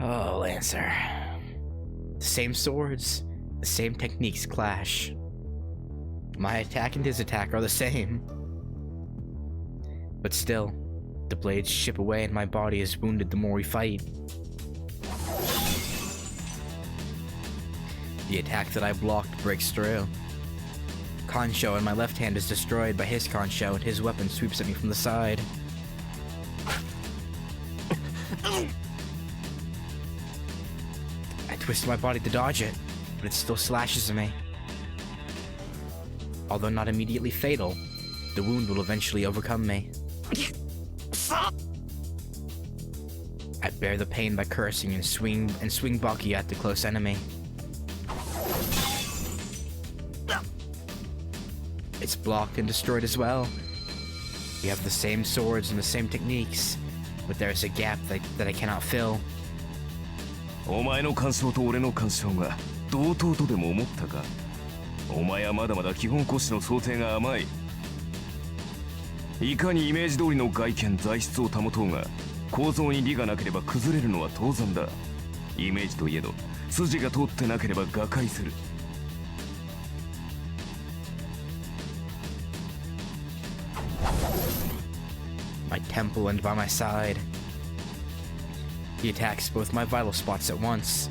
Oh, Lancer. The same swords, the same techniques clash. My attack and his attack are the same. But still, the blades chip away and my body is wounded the more we fight. The attack that I blocked breaks through. Concho in my left hand is destroyed by his Concho and his weapon sweeps at me from the side. I twist my body to dodge it, but it still slashes at me. Although not immediately fatal, the wound will eventually overcome me. I bear the pain by cursing and swing Baki at the close enemy. It's blocked and destroyed as well. We have the same swords and the same techniques, but there's a gap that I cannot fill. お前の感想と俺の感想が同等とでも思ったか。お前はまだまだ基本骨子の想定が甘い。いかにイメージ通りの外見材質を保とうが、構造に利がなければ崩れるのは当然だ。イメージといえど筋が通ってなければ瓦解する。My temple and by my side. He attacks both my vital spots at once.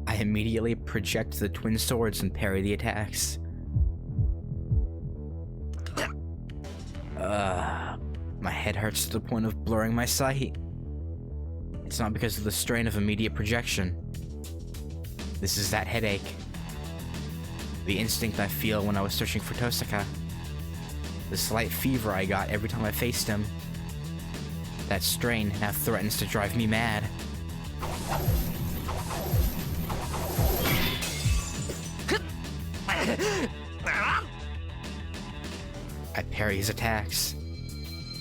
I immediately project the twin swords and parry the attacks. My head hurts to the point of blurring my sight. It's not because of the strain of immediate projection. This is that headache. The instinct I feel when I was searching for Tosaka. The slight fever I got every time I faced him. That strain now threatens to drive me mad. I parry his attacks.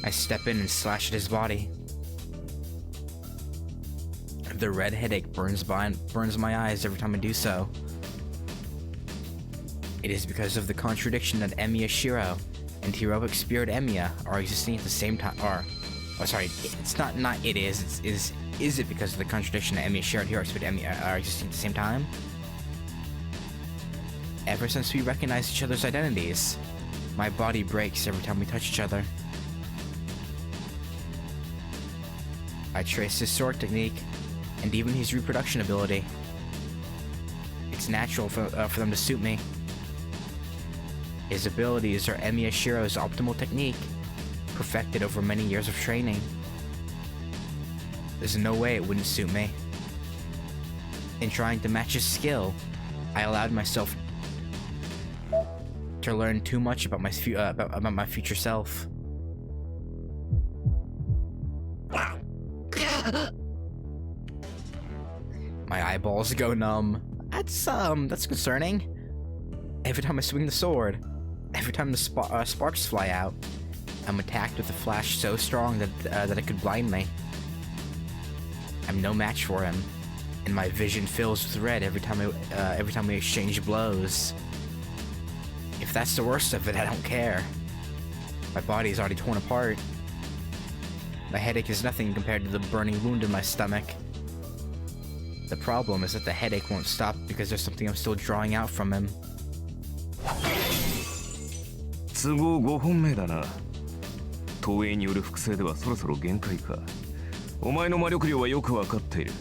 I step in and slash at his body. The red headache burns my eyes every time I do so. It is because of the contradiction that Emiya Shiro and heroic spirit Emiya are existing at the same time. It's not it is. Is it because of the contradiction that Emiya Shiro and heroic spirit Emiya are existing at the same time? Ever since we recognize each other's identities, my body breaks every time we touch each other. I trace his sword technique, and even his reproduction ability. It's natural for them to suit me. His abilities are Emiya Shiro's optimal technique, perfected over many years of training. There's no way it wouldn't suit me. In trying to match his skill, I allowed myself to learn too much about my future self. My eyeballs go numb. That's concerning. Every time I swing the sword, every time the sparks fly out, I'm attacked with a flash so strong that it could blind me. I'm no match for him, and my vision fills with red every time we exchange blows. If that's the worst of it, I don't care. My body is already torn apart. My headache is nothing compared to the burning wound in my stomach. The problem is that the headache won't stop because there's something I'm still drawing out from him. 都合5本目だな。投影による複製ではそろそろ限界か。お前の魔力量はよくわかっている。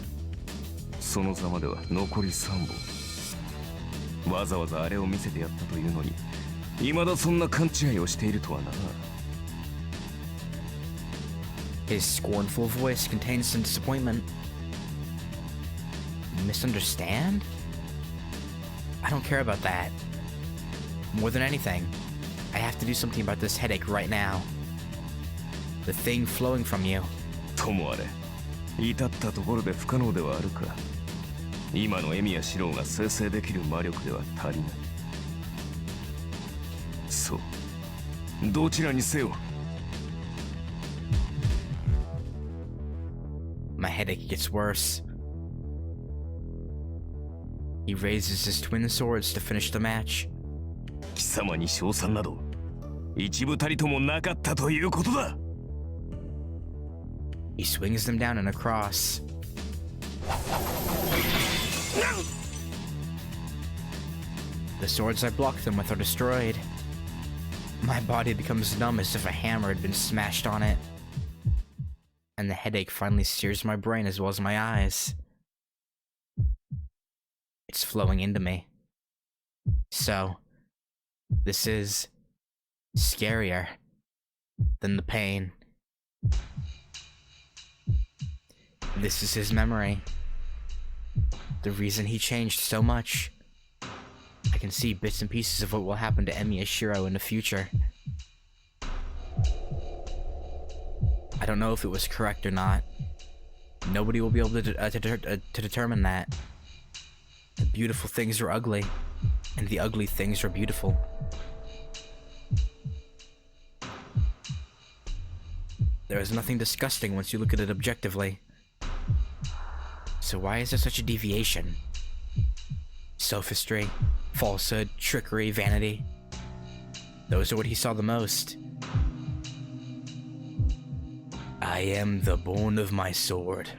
そのざまでは残り3本。わざわざあれを見せてやったというのに、未だそんな勘違いをしているとはな。His scornful voice contains some disappointment. Misunderstand? I don't care about that. More than anything, I have to do something about this headache right now. The thing flowing from you. ともあれ、至ったところで不可能ではあるか。今のエミヤ四郎が生成できる魔力では足りない。そう、どちらにせよ。My headache gets worse. He raises his twin swords to finish the match. 貴様に賞賛など一部たりともなかったということだ。He swings them down and across. The swords I blocked them with are destroyed. My body becomes numb as if a hammer had been smashed on it. And the headache finally sears my brain as well as my eyes. It's flowing into me. So, this is scarier than the pain. This is his memory. The reason he changed so much. I can see bits and pieces of what will happen to Emi Ashiro in the future. I don't know if it was correct or not. Nobody will be able to determine that. The beautiful things are ugly, and the ugly things are beautiful. There is nothing disgusting once you look at it objectively. So why is there such a deviation? Sophistry, falsehood, trickery, vanity. Those are what he saw the most. I am the bone of my sword.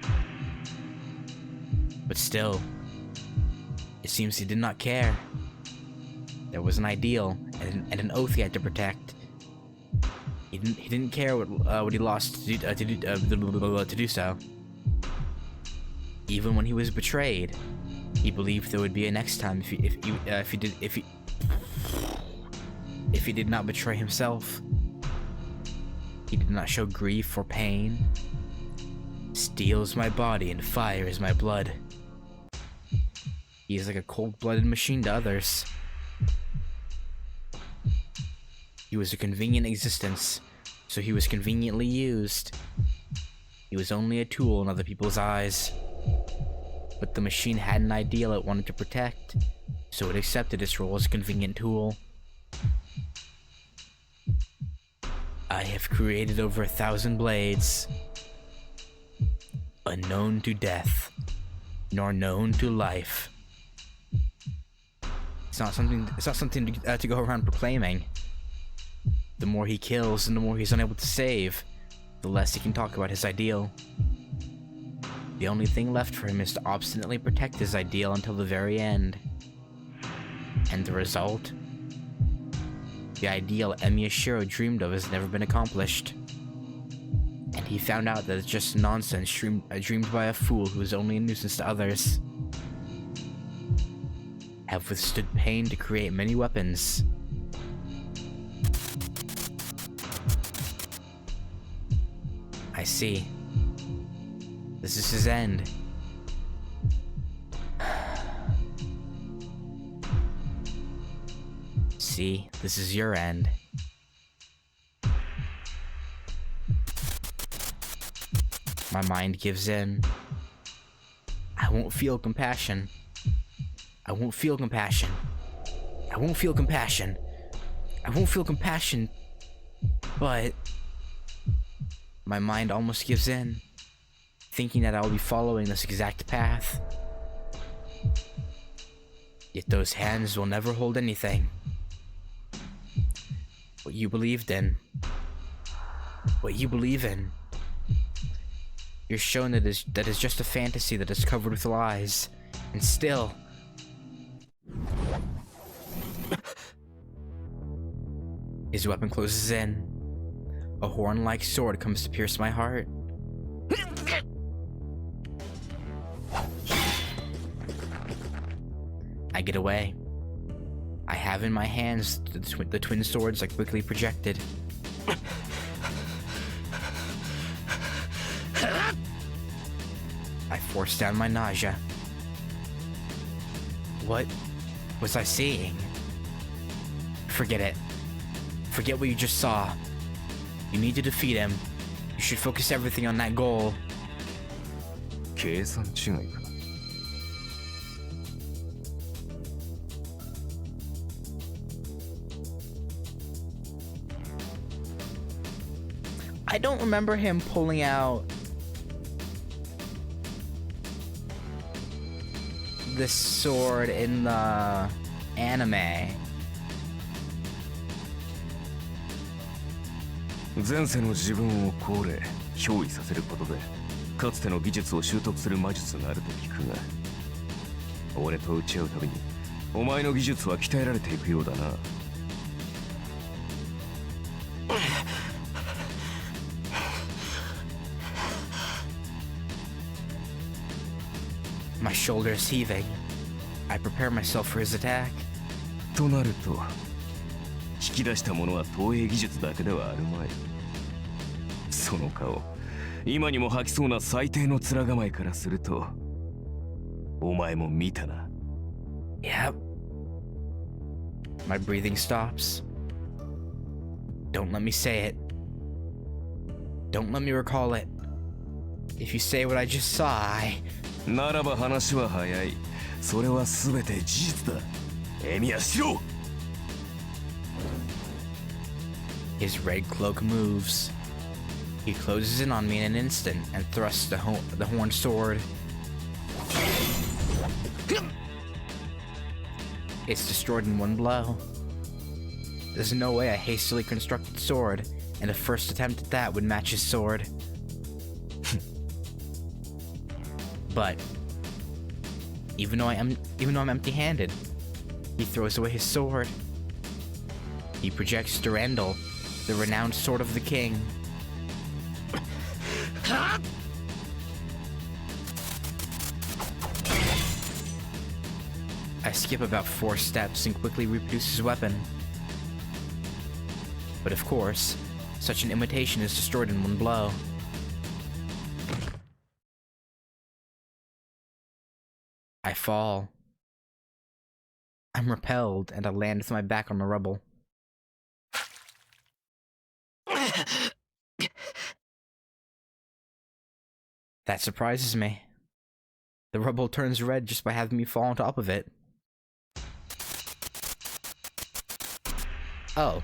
But still, it seems he did not care. There was an ideal and an oath he had to protect. He didn't care what he lost to do so. Even when he was betrayed, he believed there would be a next time if he did not betray himself. He did not show grief or pain. Steals my body and fires my blood. He is like a cold-blooded machine to others. He was a convenient existence, so he was conveniently used. He was only a tool in other people's eyes. But the machine had an ideal it wanted to protect, so it accepted its role as a convenient tool. I have created over 1,000 blades, unknown to death, nor known to life. It's not something to go around proclaiming. The more he kills and the more he's unable to save, the less he can talk about his ideal. The only thing left for him is to obstinately protect his ideal until the very end. And the result? The ideal Emi Ashiro dreamed of has never been accomplished. And he found out that it's just nonsense dreamed by a fool who is only a nuisance to others. Have withstood pain to create many weapons. I see. This is his end. See, this is your end. My mind gives in. I won't feel compassion. I won't feel compassion. I won't feel compassion. I won't feel compassion. But my mind almost gives in, thinking that I'll be following this exact path. Yet those hands will never hold anything. What you believed in. What you believe in. You're shown that is just a fantasy that is covered with lies. And still... His weapon closes in. A horn-like sword comes to pierce my heart. I get away. I have in my hands the twin swords I quickly projected. I force down my nausea. What was I seeing? Forget it. Forget what you just saw. You need to defeat him. You should focus everything on that goal. 計算違いか。I don't remember him pulling out this sword in the anime. 前世の自分を高齢憑依させることでかつての技術を習得する魔術があると聞くが、俺と打ち合うたびにお前の技術は鍛えられていくようだな。My shoulder is heaving. I prepare myself for his attack. となると引き出したものは投影技術だけではあるまい。その顔、今にも吐きそうな最低の面構えからするとお前も見たな。Yep. My breathing stops. Don't let me say it. Don't let me recall it. If you say what I just saw, I... ならば話は早い。それは全て事実だ。エミヤしろ。 His red cloak moves. He closes in on me in an instant and thrusts the horned sword. It's destroyed in one blow. There's no way a hastily constructed sword and a first attempt at that would match his sword. But even though I'm empty-handed, he throws away his sword. He projects Durandal, the renowned sword of the king. I skip about 4 steps and quickly reproduce his weapon. But of course, such an imitation is destroyed in one blow. I fall. I'm repelled, and I land with my back on the rubble. That surprises me. The rubble turns red just by having me fall on top of it. Oh.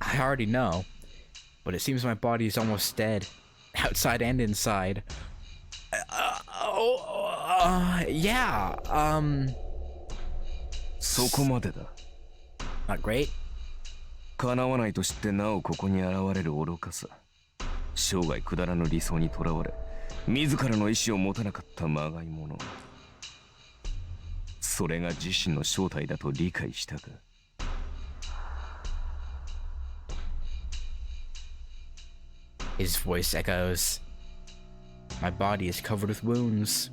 I already know, but it seems my body is almost dead, outside and inside. Yeah, そこまでだ。 Not great. 叶わないと知ってなおここに現れる愚かさ。生涯くだらぬ理想にとらわれ、自らの意志を持たなかったまがい者。それが自身の正体だと理解したか。 His voice echoes. My body is covered with wounds.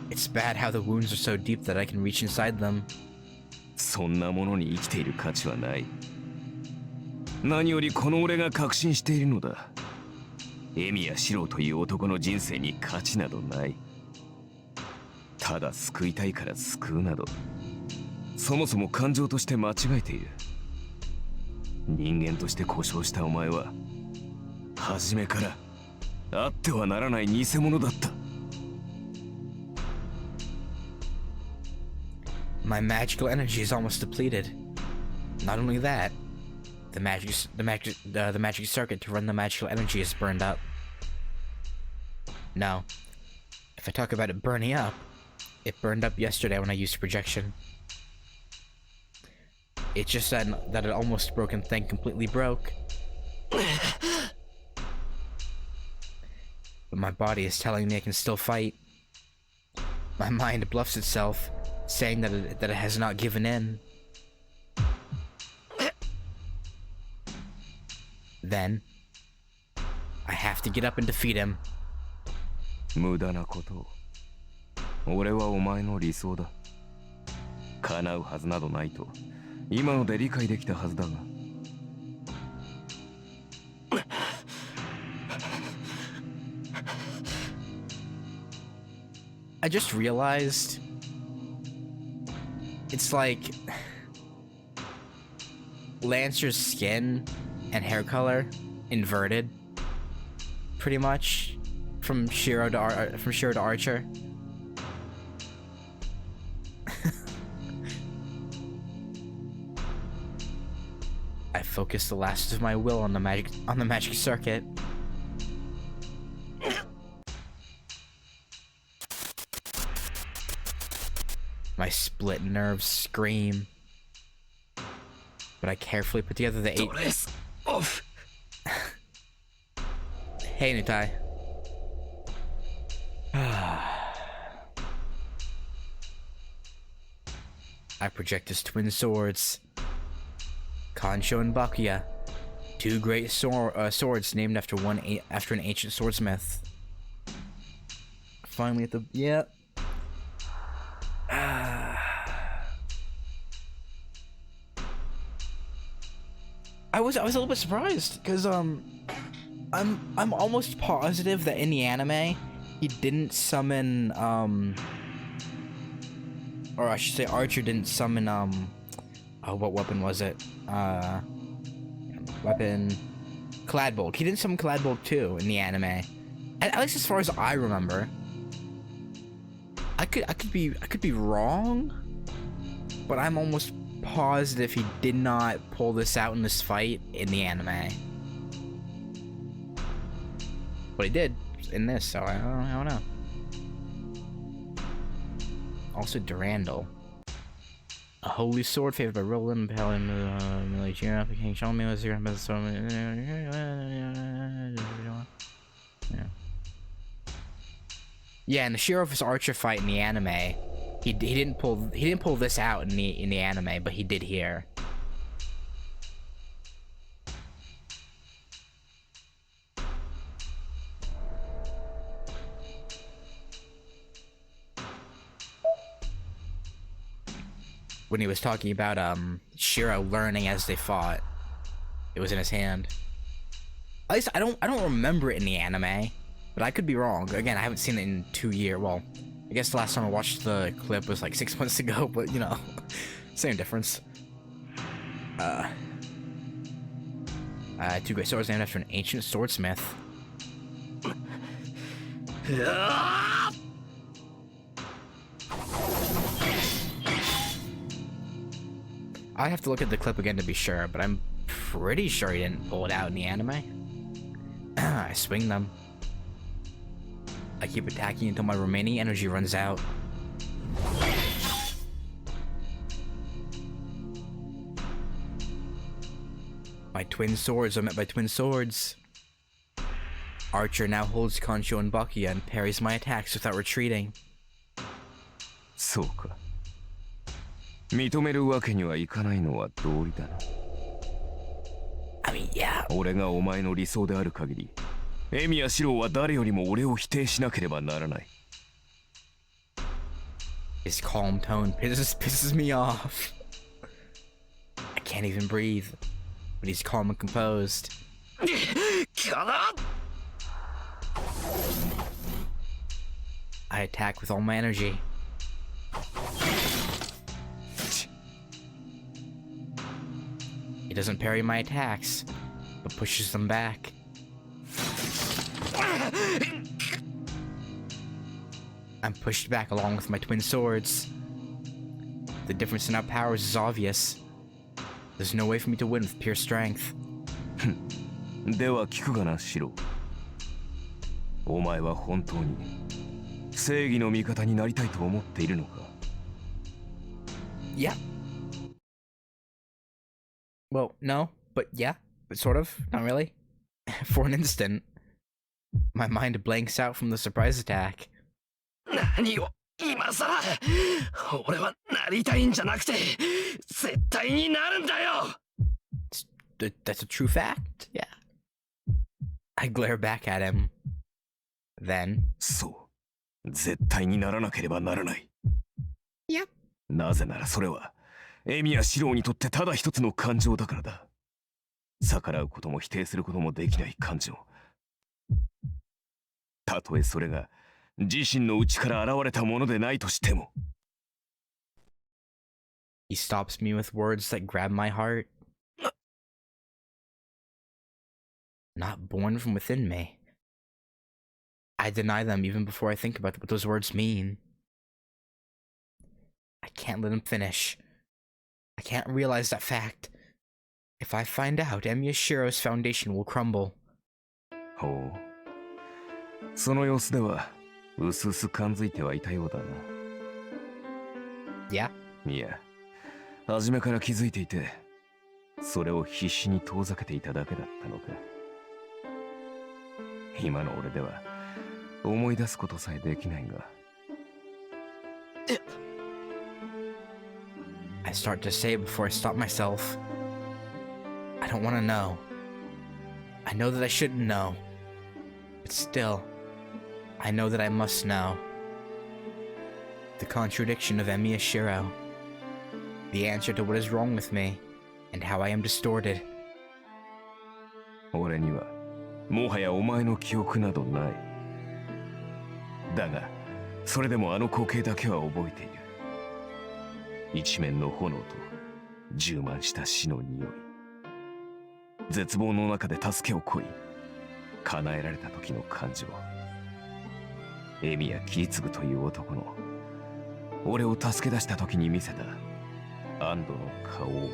It's bad how the wounds are so deep that I can reach inside them. そんなものに生きている価値はない。何よりこの俺が確信しているのだ。エミヤシロウという男の人生に価値などない。ただ救いたいから救うなど、そもそも感情として間違えている。人間として故障したお前は初めからあってはならない偽物だった。 My magical energy is almost depleted. Not only that, the magic circuit to run the magical energy is burned up. No, if I talk about it burning up, it burned up yesterday when I used projection. It's just that an almost broken thing completely broke. But my body is telling me I can still fight. My mind bluffs itself, saying that it has not given in. Then, I have to get up and defeat him. 無駄なことを。俺はお前の理想だ。叶うはずなどないと、今ので理解できたはずだが。I just realized it's like Lancer's skin and hair color inverted, pretty much, from Shiro to Archer. I focus the last of my will on the magic circuit. My split nerves scream, but I carefully put together the 8. Hey, Nutai. I project his twin swords, Kansho and Bakuya, two great swords named after an ancient swordsmith. Finally at the I was a little bit surprised because I'm almost positive that in the anime he didn't summon or I should say Archer didn't summon what weapon was it? Weapon Cladbolt. He didn't summon Cladbolt too in the anime. At least as far as I remember. I could be wrong, but I'm almost positive he did not pull this out in this fight in the anime. But he did in this, so I don't know. Also Durandal. A holy sword favored by Roland, Palin, Military application, Shawn Mills, yeah. Yeah, in the Sheriff's Archer fight in the anime, he didn't pull this out in the anime, but he did here. When he was talking about Shiro learning as they fought, it was in his hand. At least I don't remember it in the anime, but I could be wrong. Again, I haven't seen it in 2 years. Well, I guess the last time I watched the clip was like 6 months ago, but you know, same difference. Two great swords named after an ancient swordsmith. I have to look at the clip again to be sure, but I'm pretty sure he didn't pull it out in the anime. I swing them. I keep attacking until my remaining energy runs out. My twin swords are met by twin swords. Archer now holds Kansho and Bakuya and parries my attacks without retreating. そうか。認めるわけにはいかないのは道理だな。I mean, yeah. 俺がお前の理想である限り、エミヤシロウは誰よりも俺を否定しなければならない。His calm tone pisses me off. I can't even breathe, but he's calm and composed. I attack with all my energy. He doesn't parry my attacks, but pushes them back. I'm pushed back along with my twin swords. The difference in our powers is obvious. There's no way for me to win with pure strength. では聞くがな、シロウ。お前は本当に正義の味方になりたいと思っているのか? Yeah. Well, no, but yeah, but sort of, not really. For an instant, my mind blanks out from the surprise attack. 何を今さら俺はなりたいんじゃなくて絶対になるんだよ That's a true fact, yeah. I glare back at him. Then, そう、絶対にならなければならない。Yep. なぜならそれはエミやシロウにとってただ一つの感情だからだ。逆らうことも否定することもできない感情。たとえそれが自身の内から現れたものでないとしても。He stops me with words that grab my heart. Not born from within me. I deny them even before I think about what those words mean. I can't let him finish. I can't realize that fact. If I find out, Emiyashiro's foundation will crumble. ほう。その様子では、うすうす感づいてはいたようだな。Yeah? いや、初めから気づいていて、それを必死に遠ざけていただけだったのか。今の俺では思い出すことさえできないが。I start to say before I stop myself. I don't want to know. I know that I shouldn't know. But still, I know that I must know. The contradiction of Emi Ashiro. The answer to what is wrong with me, and how I am distorted. 俺にはもはやお前の記憶などない。だがそれでもあの光景だけは覚えている。一面の炎と充満した死の匂い。絶望の中で助けを請い叶えられた時の感情。エミやキリツグという男の俺を助け出した時に見せた安堵の顔を。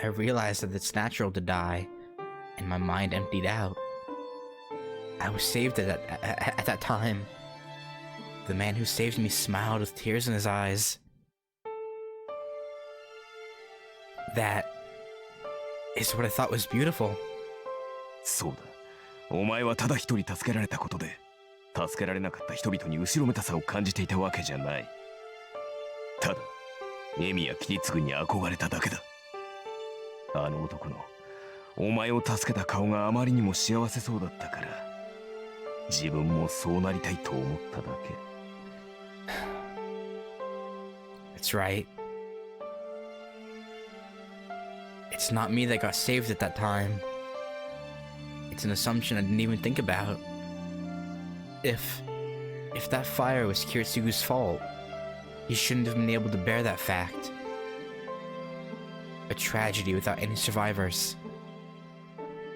I realized that it's natural to die, and my mind emptied out. I was saved at that time. The man who saved me smiled with tears in his eyes. That is what I thought was beautiful. そうだ。お前はただ一人助けられたことで、助けられなかった人々に後ろめたさを感じていたわけじゃない。ただ、エミやキリツグに憧れただけだ。あの男のお前を助けた顔があまりにも幸せそうだったから、自分もそうなりたいと思っただけ。That's right. It's not me that got saved at that time. It's an assumption I didn't even think about. If that fire was Kiritsugu's fault, he shouldn't have been able to bear that fact. A tragedy without any survivors.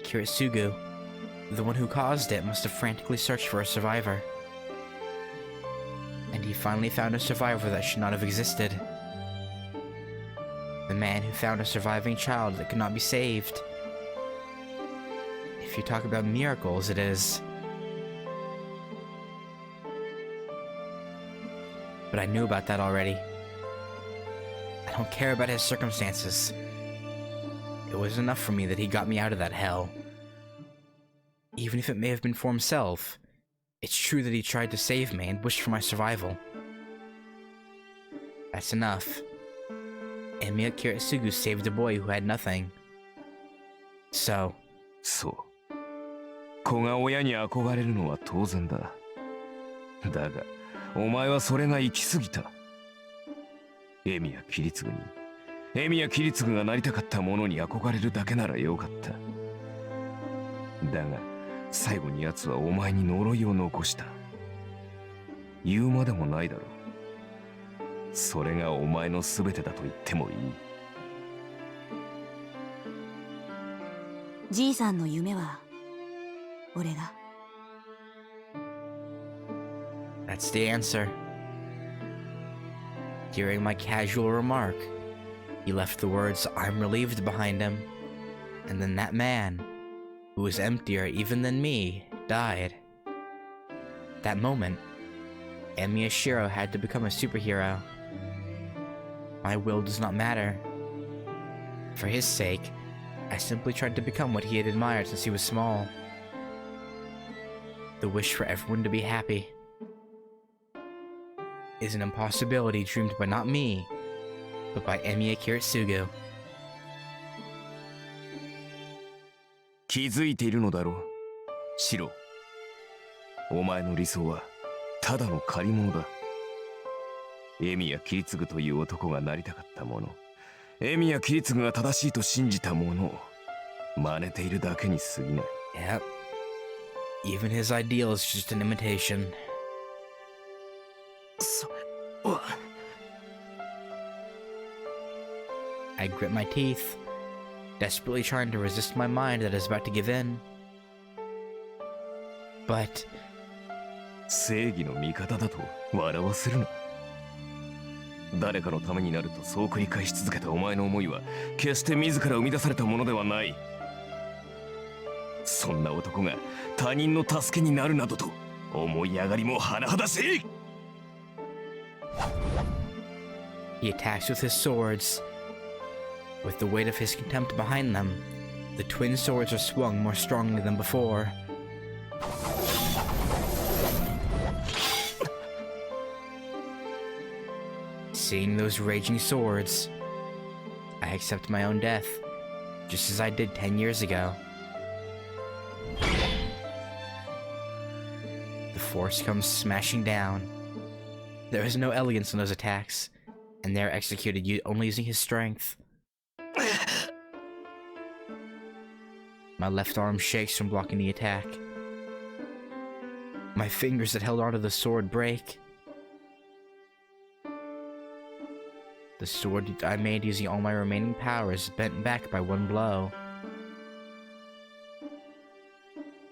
Kiritsugu, the one who caused it, must have frantically searched for a survivor. And he finally found a survivor that should not have existed. The man who found a surviving child that could not be saved. If you talk about miracles, it is. But I knew about that already. I don't care about his circumstances. It was enough for me that he got me out of that hell. Even if it may have been for himself, it's true that he tried to save me and wished for my survival. That's enough. Emiya Kiritsugu saved a boy who had nothing. So... そう。子が親に憧れるのは当然だ。だが、お前はそれが行き過ぎた。エミやキリツグに、エミやキリツグがなりたかったものに憧れるだけならよかった。だが、最後に奴はお前に呪いを残した。言うまでもないだろう。それがお前の全てだと言ってもいい。じいさんの夢は俺が。That's the answer. During my casual remark, he left the words "I'm relieved" behind him, and then that man, who was emptier even than me, died. That moment, Emi Ashiro had to become a superhero. My will does not matter. For his sake, I simply tried to become what he had admired since he was small. The wish for everyone to be happy is an impossibility dreamed by not me, but by Emiya Kiritsugu. 気づいているのだろう、シロ。お前の理想はただの借り物だ。エミやキリツグという男がなりたかったもの、エミやキリツグが正しいと信じたものを真似ているだけに過ぎない。Yep. Even his ideal is just an imitation. それは。I grit my teeth, desperately trying to resist my mind that is about to give in. But 正義の味方だと笑わせるな。誰かのためになるとそう繰り返し続けたお前の思いは決して自ら生み出されたものではない。そんな男が他人の助けになるなどと思い上がりも甚だしい。he attacks with his swords. With the weight of his contempt behind them, The twin swords are swung more strongly than before. Seeing those raging swords, I accept my own death, just as I did 10 years ago. The force comes smashing down. There is no elegance in those attacks, and they are executed only using his strength. My left arm shakes from blocking the attack. My fingers that held onto the sword break. The sword I made using all my remaining power is bent back by one blow.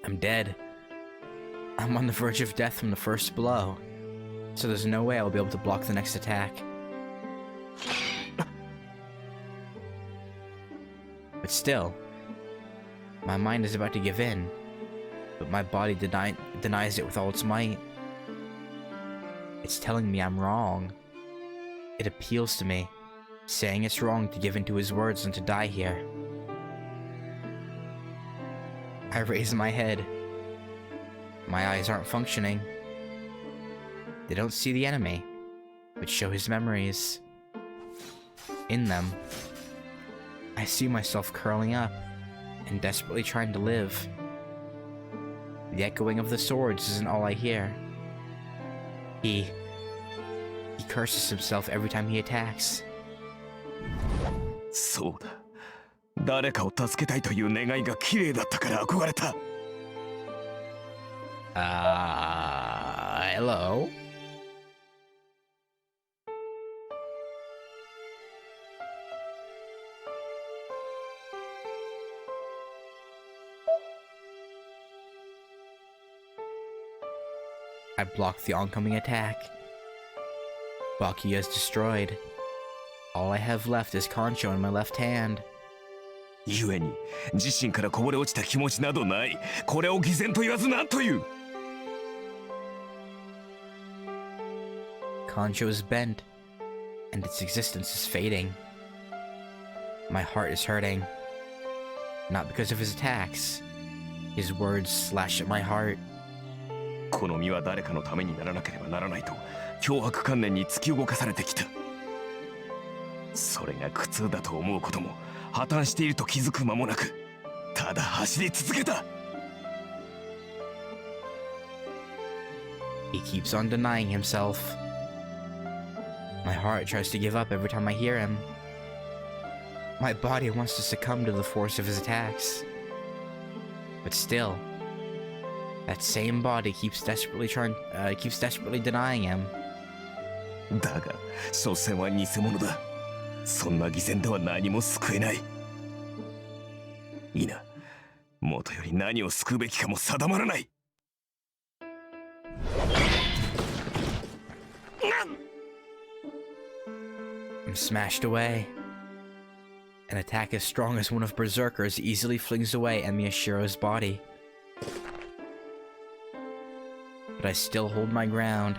I'm dead. I'm on the verge of death from the first blow, so there's no way I'll be able to block the next attack. But still, my mind is about to give in, but my body denies it with all its might. It's telling me I'm wrong. It appeals to me, saying it's wrong to give in to his words and to die here. I raise my head. My eyes aren't functioning. They don't see the enemy, but show his memories. In them, I see myself curling up and desperately trying to live. The echoing of the swords isn't all I hear. He curses himself every time he attacks. そうだ。誰かを助けたいという願いが綺麗だったから憧れた。Hello? I blocked the oncoming attack. Baki is destroyed. All I have left is Concho in my left hand. 故に自身からこぼれ落ちた気持ちなどない。これを偽善と言わず何という。Concho is bent, and its existence is fading. My heart is hurting. Not because of his attacks. His words slash at my heart. この身は誰かのためにならなければならないと脅迫観念に突き動かされてきた。それが苦痛だと思うことも破綻していると気づく間もなくただ走り続けた。 He keeps on denying himself. My heart tries to give up every time I hear him. My body wants to succumb to the force of his attacks. But still, that same body keeps desperately denying him. だが所詮は偽物だ。そんな偽善では何も救えない。いいな。もとより何を救うべきかも定まらない。I'm smashed away. An attack as strong as one of Berserker's easily flings away Miyashiro's body. But I still hold my ground.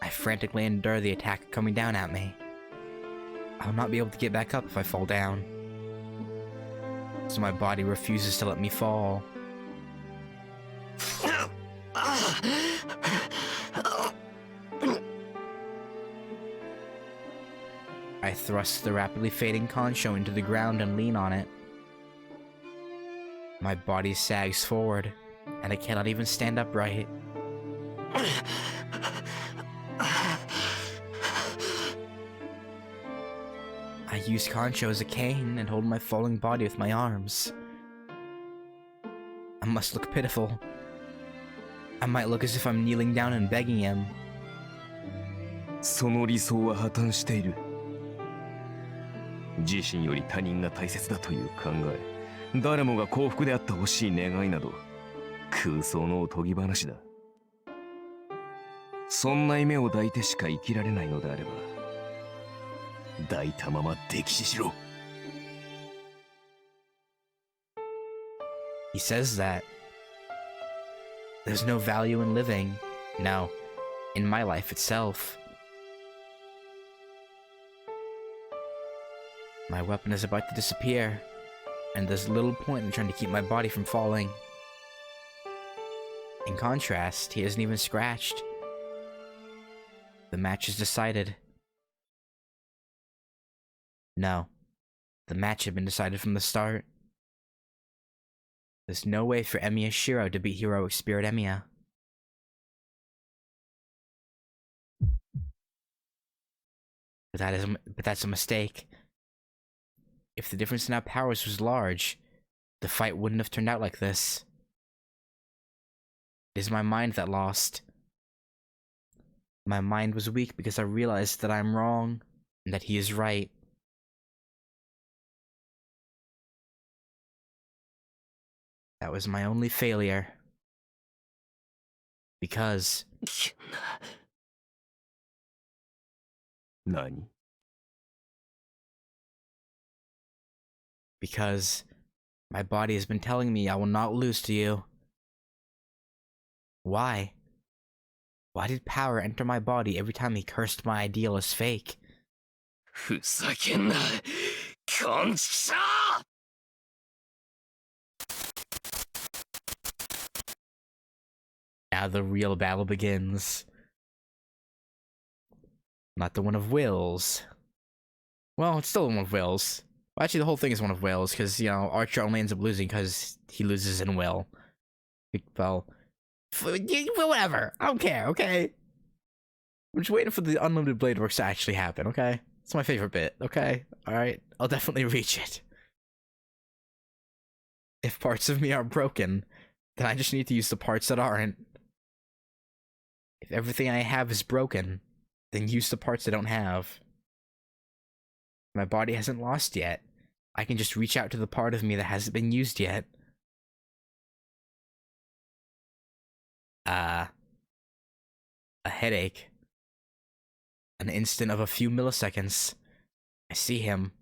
I frantically endure the attack coming down at me. I'll not be able to get back up if I fall down. So my body refuses to let me fall. I thrust the rapidly fading Concho into the ground and lean on it. My body sags forward, and I cannot even stand upright. I use Concho as a cane and hold my falling body with my arms. I must look pitiful. I might look as if I'm kneeling down and begging him. その理想は破綻している。自身より他人が大切だという考え、誰もが幸福であってほしい願いなど空想のおとぎ話だ。そんな夢を抱いてしか生きられないのであれば抱いたまま溺死しろ。 He says that there's no value in living. No, in my life itself. My weapon is about to disappear. And there's little point in trying to keep my body from falling. In contrast, he isn't even scratched. The match is decided. No. The match had been decided from the start. There's no way for Emiya Shiro to beat Heroic Spirit Emiya. But that's a mistake. If the difference in our powers was large, the fight wouldn't have turned out like this. It is my mind that lost. My mind was weak because I realized that I'm wrong, and that he is right. That was my only failure. Because... 何 Because my body has been telling me I will not lose to you. Why? Why did power enter my body every time he cursed my ideal as fake? ふざけんなこんちくしょう Now the real battle begins. Not the one of wills. Well, it's still one of wills. Well, actually, the whole thing is one of wills, because, you know, Archer only ends up losing because he loses in will. Well, whatever. I don't care, okay? I'm just waiting for the Unlimited Blade Works to actually happen, okay? It's my favorite bit, okay? Alright, I'll definitely reach it. If parts of me are broken, then I just need to use the parts that aren't. If everything I have is broken, then use the parts I don't have. My body hasn't lost yet. I can just reach out to the part of me that hasn't been used yet. A headache. An instant of a few milliseconds. I see him,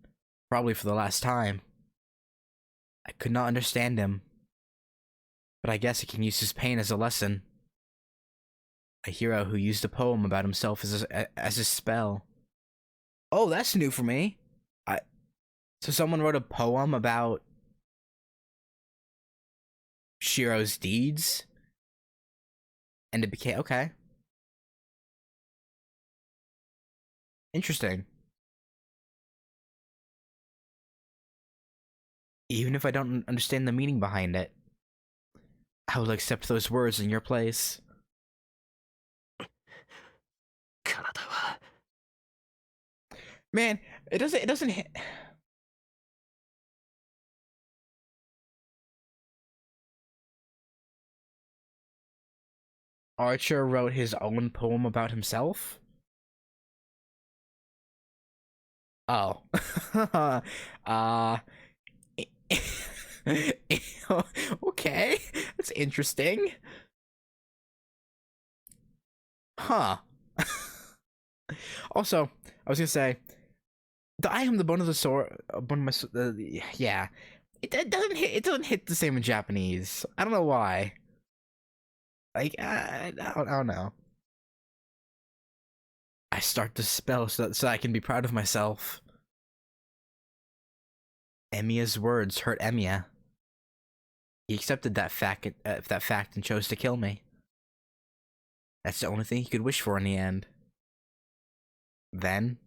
probably for the last time. I could not understand him, but I guess I can use his pain as a lesson. A hero who used a poem about himself as a spell. Oh, that's new for me. So someone wrote a poem about Shiro's deeds? And it became... okay. Interesting. Even if I don't understand the meaning behind it, I will accept those words in your place. 体は Man, it doesn't hit... Archer wrote his own poem about himself? Oh. Okay, that's interesting. Huh. Also, I was gonna say, I am the bone of the sword. Bone of my yeah. It doesn't hit the same in Japanese. I don't know why. Like I don't know. I start the spell so I can be proud of myself. Emiya's words hurt Emiya. He accepted that fact and chose to kill me. That's the only thing he could wish for in the end. Then,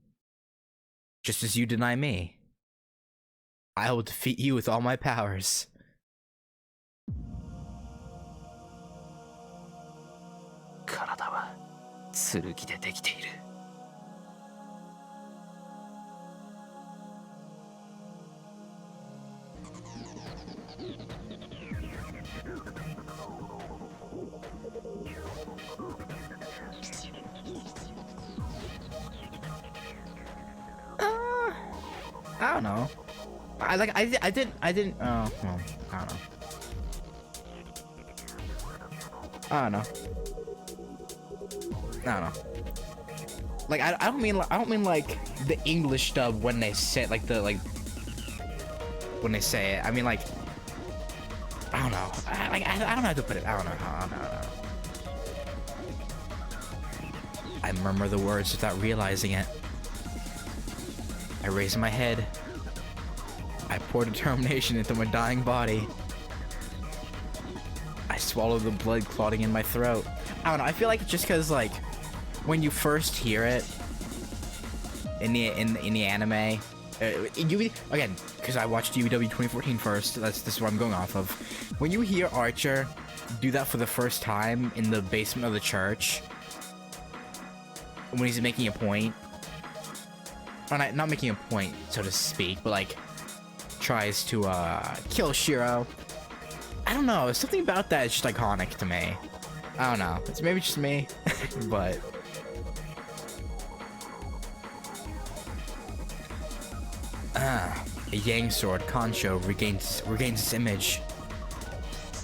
just as you deny me, I will defeat you with all my powers. 体は剣でできている I don't know. I didn't. Oh, well, I don't know. I don't know. I don't know. Like I don't mean like the English dub when they say it, like when they say it. I mean like I don't know. I don't know how to put it. I don't know. I murmur the words without realizing it. I raise my head. I pour determination into my dying body. I swallow the blood clotting in my throat. I don't know, I feel like it's just because, like, when you first hear it in the anime, again, because I watched UBW 2014 first, this is what I'm going off of. When you hear Archer do that for the first time in the basement of the church, when he's making a point, or not making a point, so to speak, but like tries to kill Shiro. I don't know, something about that is just iconic to me. I don't know, it's maybe just me, but a Yang sword, Kancho, regains its image.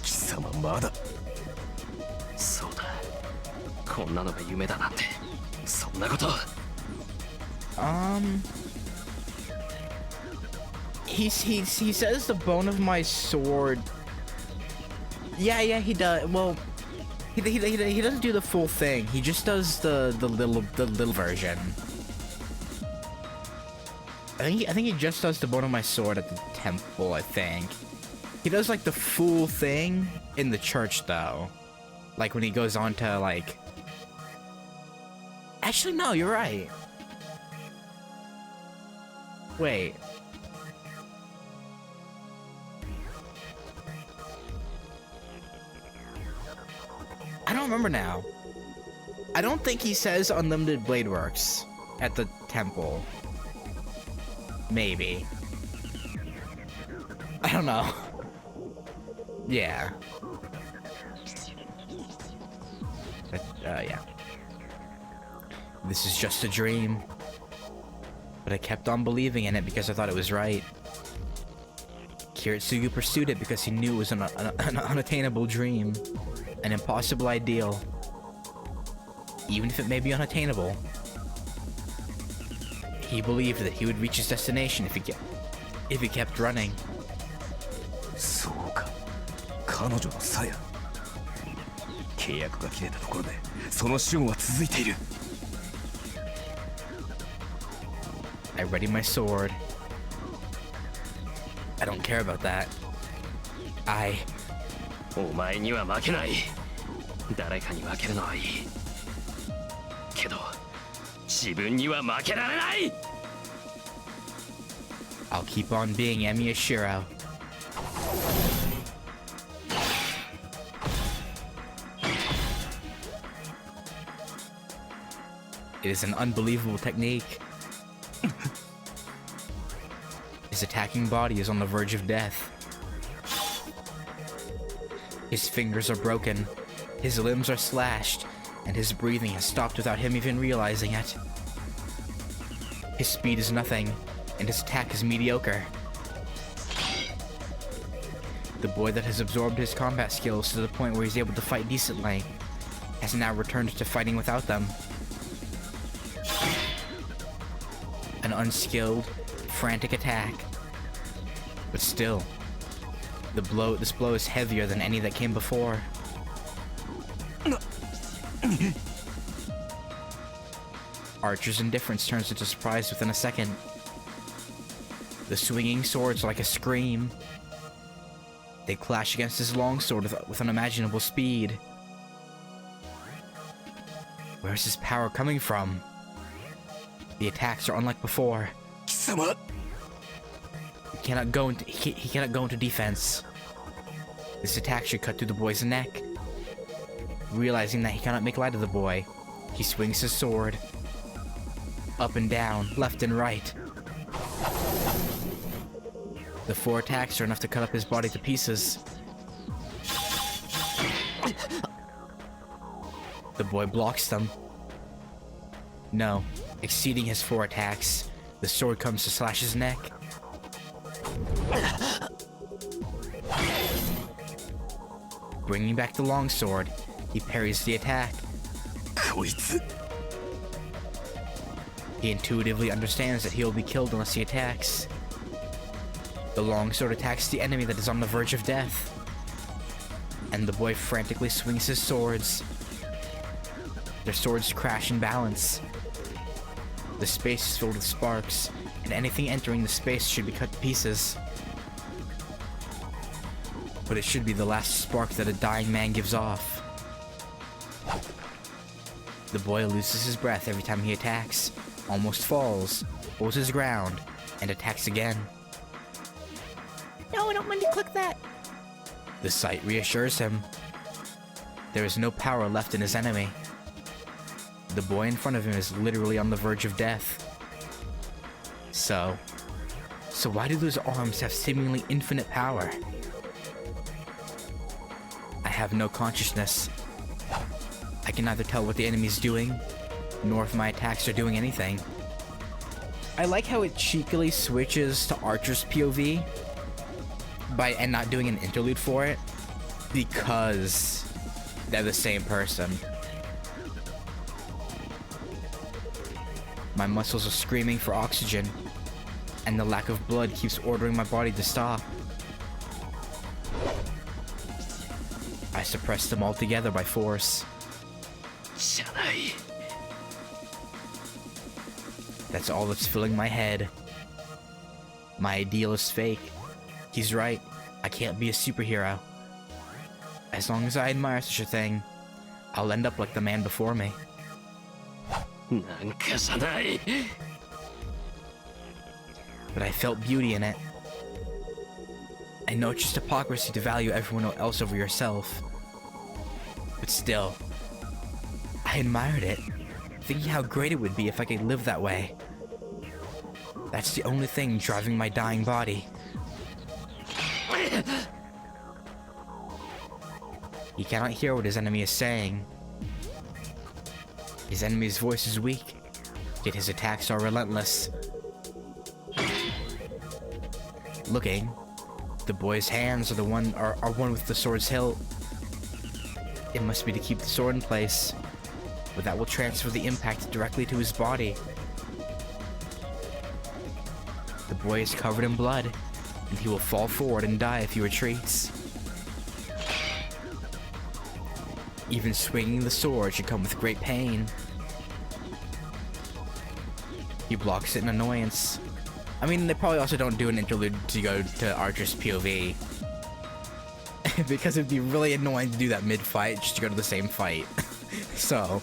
貴様まだ。そうだ。こんなのが夢だなんて。そんなこと。He says the bone of my sword. Yeah, he does. Well, he doesn't do the full thing. He just does the little version. I think he just does the bone of my sword at the temple, I think. He does like the full thing in the church though. Like when he goes on to like... Actually no, you're right. Wait. I don't remember now. I don't think he says Unlimited Blade Works at the temple. Maybe. I don't know. Yeah. But, yeah. This is just a dream. But I kept on believing in it because I thought it was right. Kiritsugu pursued it because he knew it was an unattainable dream. An impossible ideal. Even if it may be unattainable. He believed that he would reach his destination if he kept running. そうか。彼女の鞘。契約が切れたところで、その死後は続いている。I ready my sword. I don't care about that. お前には負けない。誰かに負けるのはいい。けど、自分には負けられない。I'll keep on being Emi Ashiro. It is an unbelievable technique. His attacking body is on the verge of death. His fingers are broken, his limbs are slashed, and his breathing has stopped without him even realizing it. His speed is nothing, and his attack is mediocre. The boy that has absorbed his combat skills to the point where he's able to fight decently has now returned to fighting without them. An unskilled, frantic attack. But still, this blow is heavier than any that came before. Archer's indifference turns into surprise within a second. The swinging swords are like a scream. They clash against his longsword with unimaginable speed. Where's his power coming from? The attacks are unlike before. 貴様 He cannot go into defense. This attack should cut through the boy's neck. Realizing that he cannot make light of the boy, he swings his sword. Up and down, left and right. The 4 attacks are enough to cut up his body to pieces. The boy blocks them. No, exceeding his 4 attacks, the sword comes to slash his neck. Bringing back the longsword, he parries the attack. こいつ He intuitively understands that he will be killed unless he attacks. The longsword attacks the enemy that is on the verge of death. And the boy frantically swings his swords. Their swords crash in balance. The space is filled with sparks, and anything entering the space should be cut to pieces. But it should be the last spark that a dying man gives off. The boy loses his breath every time he attacks, almost falls, holds his ground, and attacks again. No, I don't mean to click that. The sight reassures him. There is no power left in his enemy. The boy in front of him is literally on the verge of death. So why do those arms have seemingly infinite power? I have no consciousness. I can neither tell what the enemy is doing, nor if my attacks are doing anything. I like how it cheekily switches to Archer's POV and not doing an interlude for it, because they're the same person. My muscles are screaming for oxygen, and the lack of blood keeps ordering my body to stop. I suppress them all together by force. じゃない。 That's all that's filling my head. My ideal is fake. He's right. I can't be a superhero. As long as I admire such a thing, I'll end up like the man before me. なんかじゃない。 But I felt beauty in it. I know it's just hypocrisy to value everyone else over yourself. But still, I admired it, thinking how great it would be if I could live that way. That's the only thing driving my dying body. He cannot hear what his enemy is saying. His enemy's voice is weak, yet his attacks are relentless. Looking, the boy's hands are one with the sword's hilt. It must be to keep the sword in place, but that will transfer the impact directly to his body. The boy is covered in blood, and he will fall forward and die if he retreats. Even swinging the sword should come with great pain. He blocks it in annoyance. I mean, they probably also don't do an interlude to go to Archer's POV. Because it'd be really annoying to do that mid-fight just to go to the same fight. So.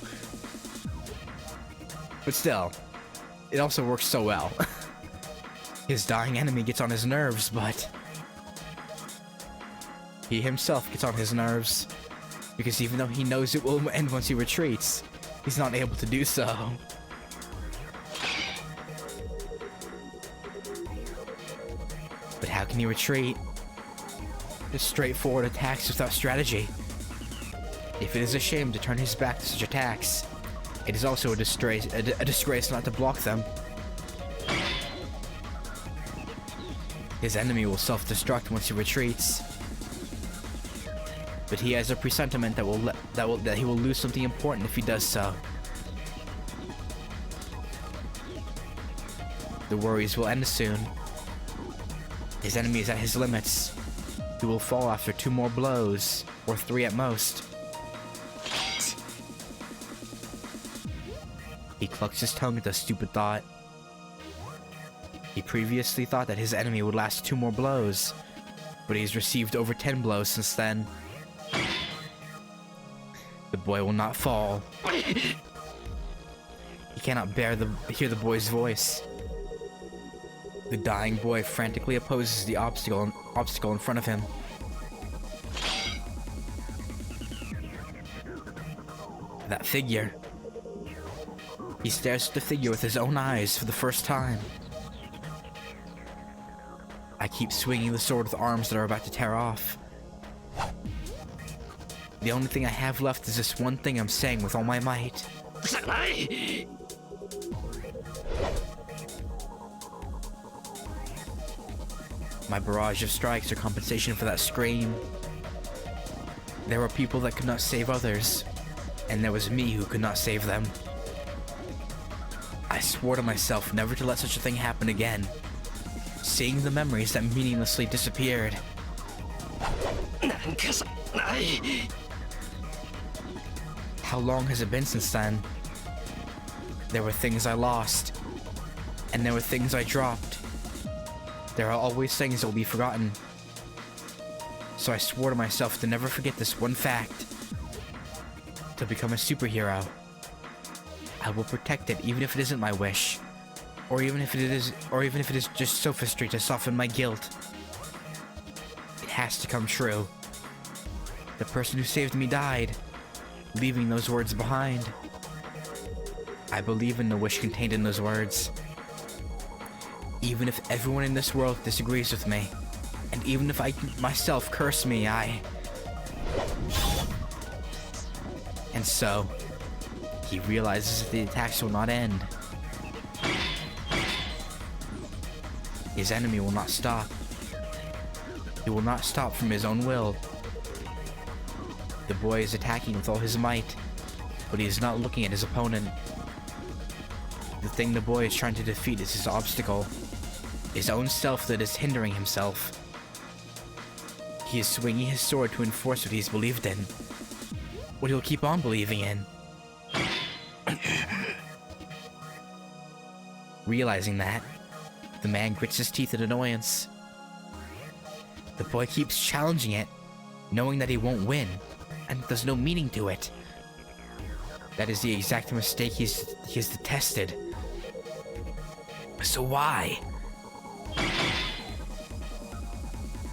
But still, it also works so well. His dying enemy gets on his nerves, but he himself gets on his nerves. Because even though he knows it will end once he retreats, he's not able to do so. But how can he retreat? Just straightforward attacks without strategy. If it is a shame to turn his back to such attacks, it is also a disgrace not to block them. His enemy will self-destruct once he retreats. But he has a presentiment that he will lose something important if he does so. The worries will end soon. His enemy is at his limits. He will fall after 2 more blows, or 3 at most. He clucks his tongue at the stupid thought. He previously thought that his enemy would last 2 more blows, but he's received over 10 blows since then. The boy will not fall. He cannot bear hear the boy's voice. The dying boy frantically opposes the obstacle in front of him. That figure. He stares at the figure with his own eyes for the first time. I keep swinging the sword with arms that are about to tear off. The only thing I have left is this one thing I'm saying with all my might. じゃない。 My barrage of strikes are compensation for that scream. There were people that could not save others, and there was me who could not save them. I swore to myself never to let such a thing happen again, seeing the memories that meaninglessly disappeared. なんかじゃない。 How long has it been since then? There were things I lost, And there were things I dropped. There are always things that will be forgotten. So I swore to myself to never forget this one fact. To become a superhero. I will protect it even if it isn't my wish. Or even if it is just sophistry to soften my guilt. It has to come true. The person who saved me died, leaving those words behind. I believe in the wish contained in those words. Even if everyone in this world disagrees with me, and even if I myself curse me, And so, he realizes that the attacks will not end. His enemy will not stop. He will not stop from his own will. The boy is attacking with all his might, but he is not looking at his opponent. The thing the boy is trying to defeat is his obstacle, his own self that is hindering himself. He is swinging his sword to enforce what he's believed in, what he'll keep on believing in. Realizing that, the man grits his teeth in annoyance. The boy keeps challenging it, knowing that he won't win, and there's no meaning to it. That is the exact mistake he has detested. So why?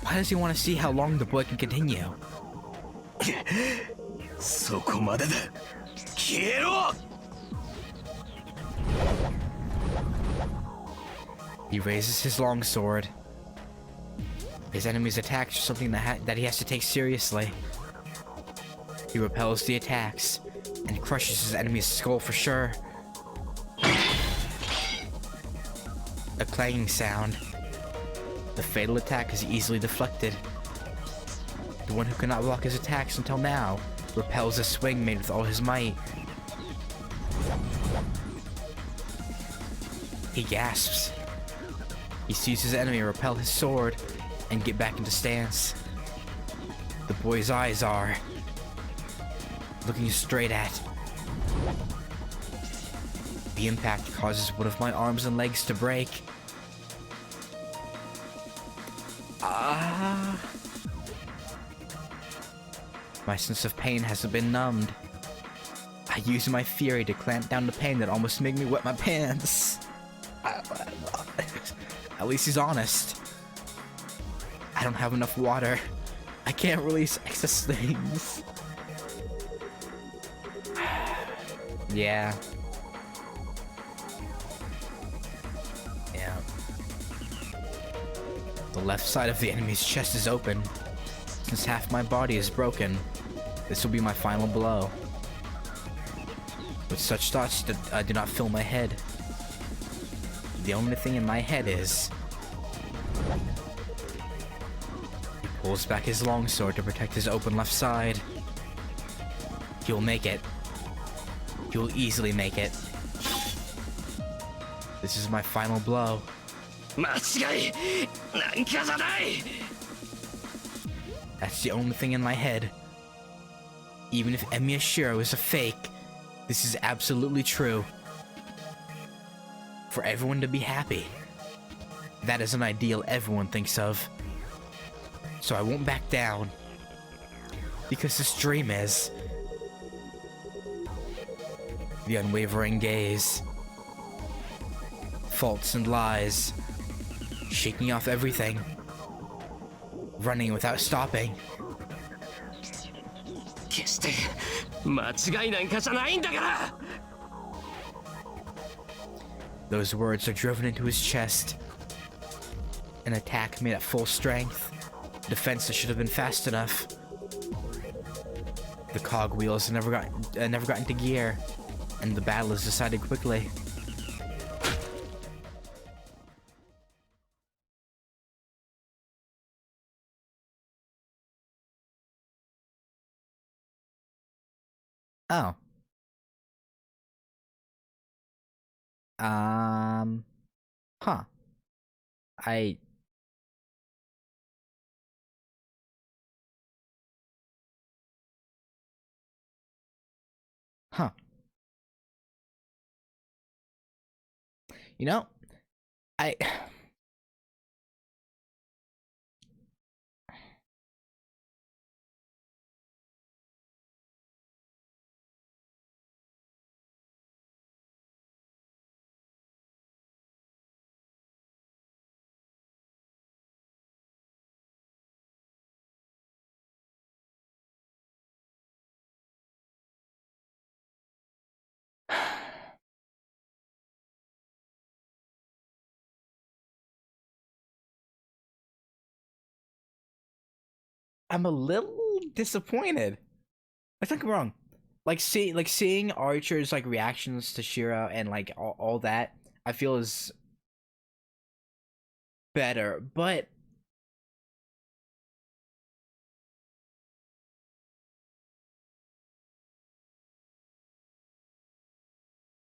Why does he want to see how long the boy can continue? そこまでだ。消えろ! He raises his longsword. His enemy's attacks are something that he has to take seriously. He repels the attacks and crushes his enemy's skull for sure. A clanging sound. The fatal attack is easily deflected. The one who cannot block his attacks until now repels a swing made with all his might. He gasps. He sees his enemy repel his sword and get back into stance. The boy's eyes are looking straight at. The impact causes one of my arms and legs to break. My sense of pain hasn't been numbed. I use my fury to clamp down the pain that almost made me wet my pants. At least he's honest. I don't have enough water. I can't release excess things. Yeah. The left side of the enemy's chest is open. Since half my body is broken, this will be my final blow. With such thoughts that do not fill my head. The only thing in my head is... He pulls back his longsword to protect his open left side. He'll make it. He'll easily make it. This is my final blow. 間違いなんかじゃない! That's the only thing in my head. Even if Emiya Shiro is a fake, this is absolutely true. For everyone to be happy. That is an ideal everyone thinks of. So I won't back down. Because this dream is... The unwavering gaze. Faults and lies. Shaking off everything. Running without stopping. 決して間違いなんかじゃないんだから! Those words are driven into his chest. An attack made at full strength. Defense that should have been fast enough. The cogwheels never got into gear, and the battle is decided quickly. Oh. Huh. Huh. You know, I I'm a little disappointed. Like, don't get me wrong. Seeing Archer's like reactions to Shiro and like all that, I feel is better. But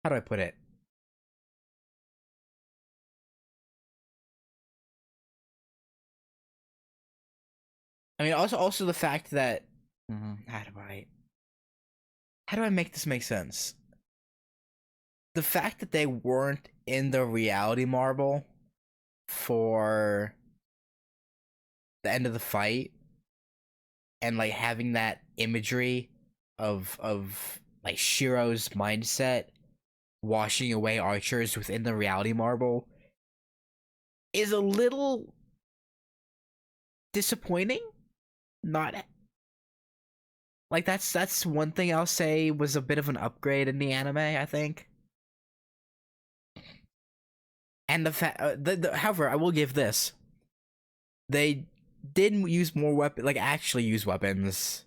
how do I put it? I mean, also the fact that how do I make this make sense? The fact that they weren't in the reality marble for the end of the fight and like having that imagery of like Shiro's mindset washing away archers within the reality marble is a little disappointing. Not like that's one thing I'll say was a bit of an upgrade in the anime, I think. And the fact, however, I will give this: they did use more like actually use weapons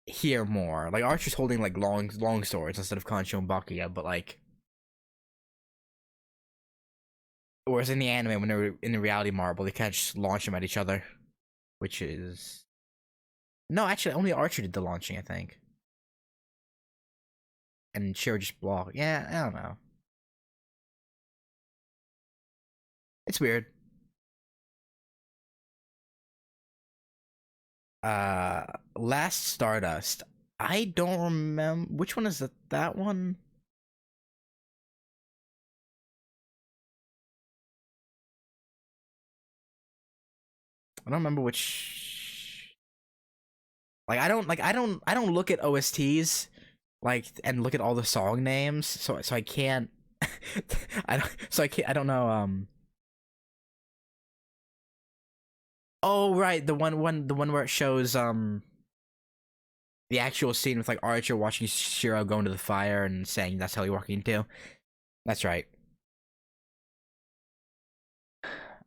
here more. Like Archer's holding like long swords instead of Kancho and Bakuya, but like, whereas in the anime when they were in the reality marble, they kind of just launch them at each other, which is no, actually only Archer did the launching, I think, and Shiro just block. Yeah, I don't know. It's weird. Last Stardust. I don't remember which one is it. That one. I don't remember which. Like I don't look at OSTs like and look at all the song names, so I can't. I don't know. Oh right, the one where it shows the actual scene with like Archer watching Shiro go into the fire and saying that's how he walked into. That's right.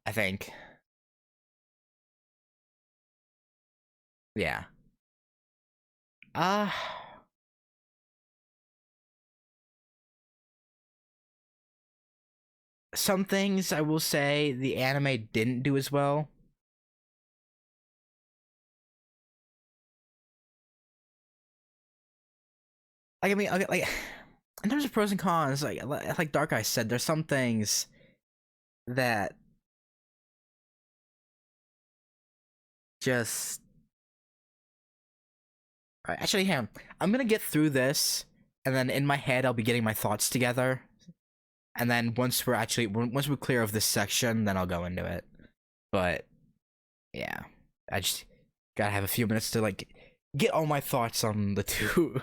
I think. Yeah. Uh some things I will say the anime didn't do as well. Like I mean, okay, like in terms of pros and cons, like Dark Eye said, there's some things that just actually, yeah, I'm gonna get through this, and then in my head I'll be getting my thoughts together, and then once we're clear of this section, then I'll go into it. But yeah, I just gotta have a few minutes to like get all my thoughts on the two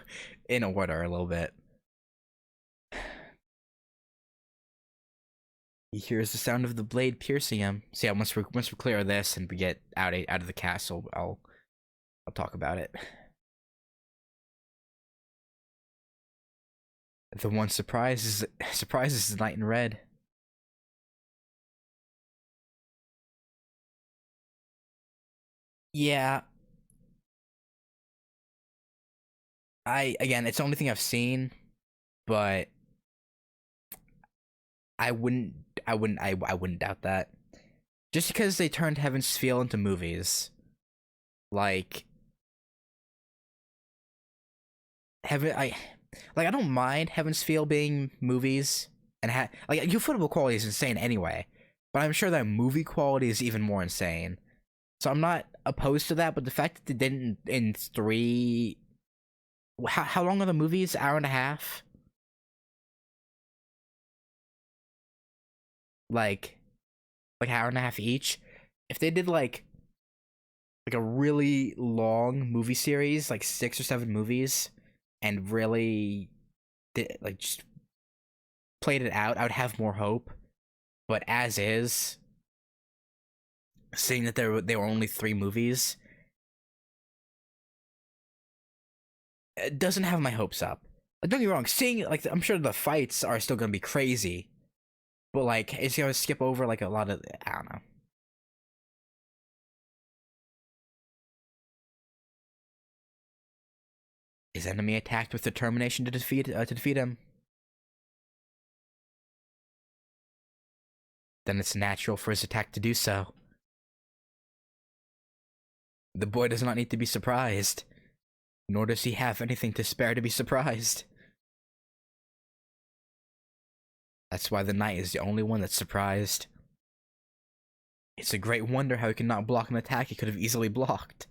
in order a little bit. He hears the sound of the blade piercing him. So yeah, once we're clear of this and we get out of the castle, I'll talk about it. The one surprises the knight in red. Yeah. Again, it's the only thing I've seen, but I wouldn't doubt that. Just because they turned Heaven's Feel into movies. Like I don't mind Heaven's Feel being movies and like ufotable quality is insane anyway, but I'm sure that movie quality is even more insane. So I'm not opposed to that, but the fact that they didn't in three. How long are the movies? Hour and a half. like an hour and a half each. If they did like a really long movie series, like 6 or 7 movies, and really did, like, just played it out, I would have more hope. But as is, seeing that they were only 3 movies, it doesn't have my hopes up. Like, don't get me wrong, seeing, like, I'm sure the fights are still gonna be crazy, but like it's gonna skip over like a lot of, I don't know. His enemy attacked with determination to defeat him. Then it's natural for his attack to do so. The boy does not need to be surprised, nor does he have anything to spare to be surprised. That's why the knight is the only one that's surprised. It's a great wonder how he could not block an attack he could have easily blocked.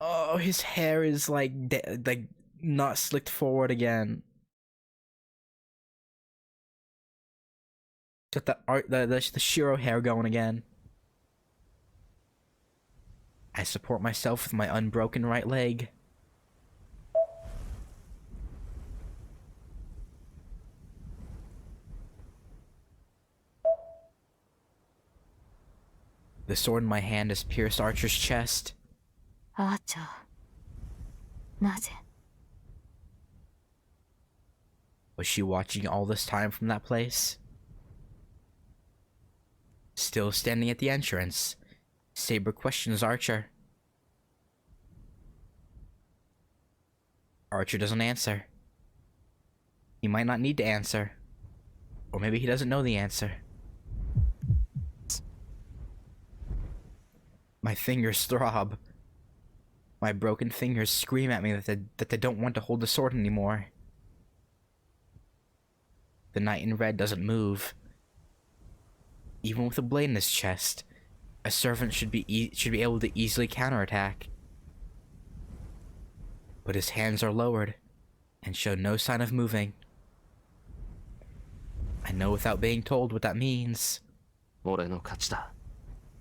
Oh, his hair is like not slicked forward again. Got the Shiro hair going again. I support myself with my unbroken right leg. The sword in my hand has pierced Archer's chest. Archer. なぜ? Was she watching all this time from that place? Still standing at the entrance, Saber questions Archer. Archer doesn't answer. He might not need to answer. Or maybe he doesn't know the answer. My fingers throb. My broken fingers scream at me that they don't want to hold the sword anymore. The knight in red doesn't move. Even with a blade in his chest, a servant should be able to easily counterattack. But his hands are lowered and show no sign of moving. I know without being told what that means. 俺の勝ちだ、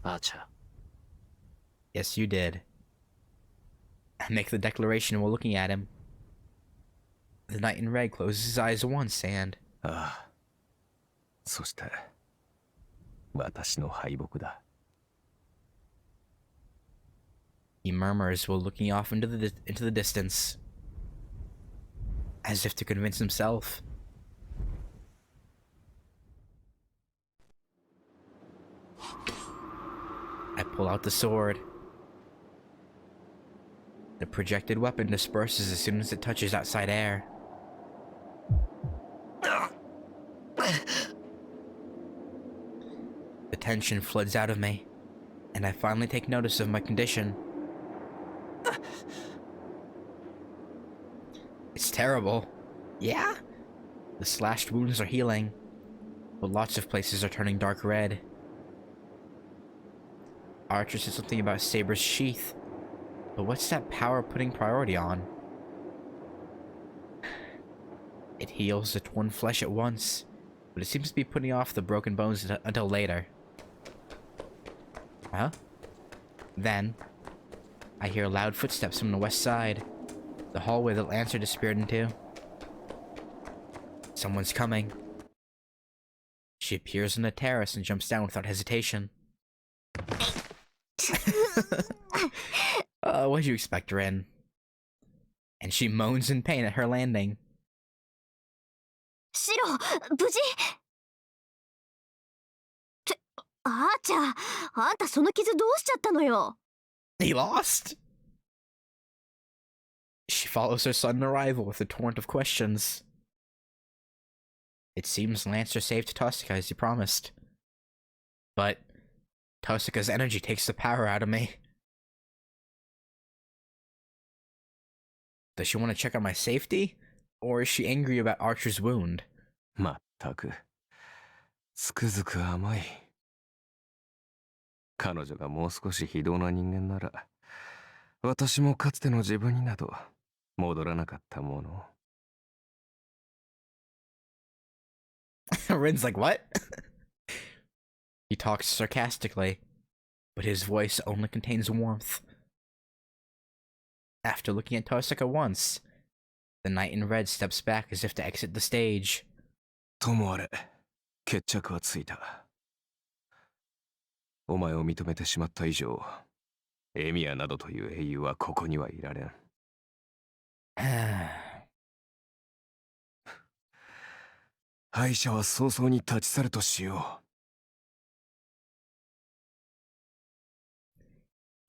アーチャー。 Yes, you did. I make the declaration while looking at him. The knight in red closes his eyes once and... ああ。そして、私の敗北だ。He murmurs while looking off into the distance, as if to convince himself. I pull out the sword. The projected weapon disperses as soon as it touches outside air. The tension floods out of me, and I finally take notice of my condition. It's terrible. Yeah? The slashed wounds are healing, but lots of places are turning dark red. Archer said something about Saber's sheath, but what's that power putting priority on? It heals the torn flesh at once, but it seems to be putting off the broken bones until later. Huh? Then, I hear loud footsteps from the west side, the hallway that Lancer disappeared into. Someone's coming. She appears on the terrace and jumps down without hesitation. What'd you expect, Rin? And she moans in pain at her landing. シロ、無事って、あーちゃん、あんたその傷どうしちゃったのよ He lost? She follows her sudden arrival with a torrent of questions. It seems Lancer saved Tosca as he promised. But Tosca's energy takes the power out of me. Does she want to check on my safety? Or is she angry about Archer's wound? まったく、つくづく甘い。彼女がもう少し非道な人間なら、私もかつての自分になど戻らなかったもの。Rin's like, what? He talks sarcastically, but his voice only contains warmth. After looking at Tosaka once, the knight in red steps back as if to exit the stage. ともあれ、決着はついた。お前を認めてしまった以上、エミヤなどという英雄はここにはいられん。敗者は早々に立ち去るとしよ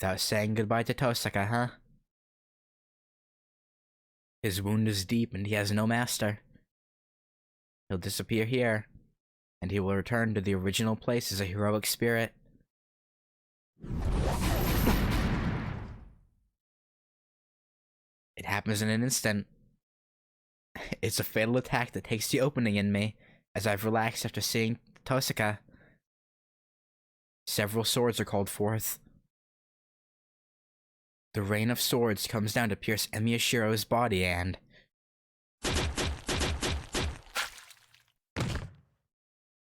う。 Without saying goodbye to Tosaka, huh? His wound is deep and he has no master. He'll disappear here, and he will return to the original place as a heroic spirit. It happens in an instant. It's a fatal attack that takes the opening in me, as I've relaxed after seeing Tosaka. Several swords are called forth. The rain of swords comes down to pierce Emiyashiro's body and...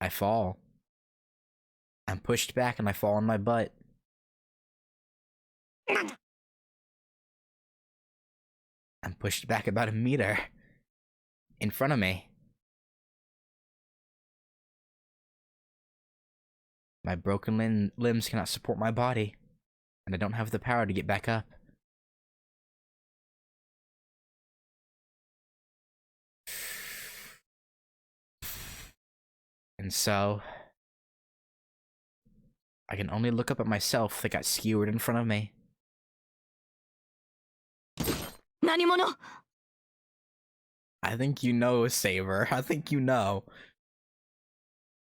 I fall. I'm pushed back and I fall on my butt. I'm pushed back about a meter. In front of me. My broken limbs cannot support my body, and I don't have the power to get back up. And so, I can only look up at myself that got skewered in front of me. 何者? I think you know, Saber. I think you know.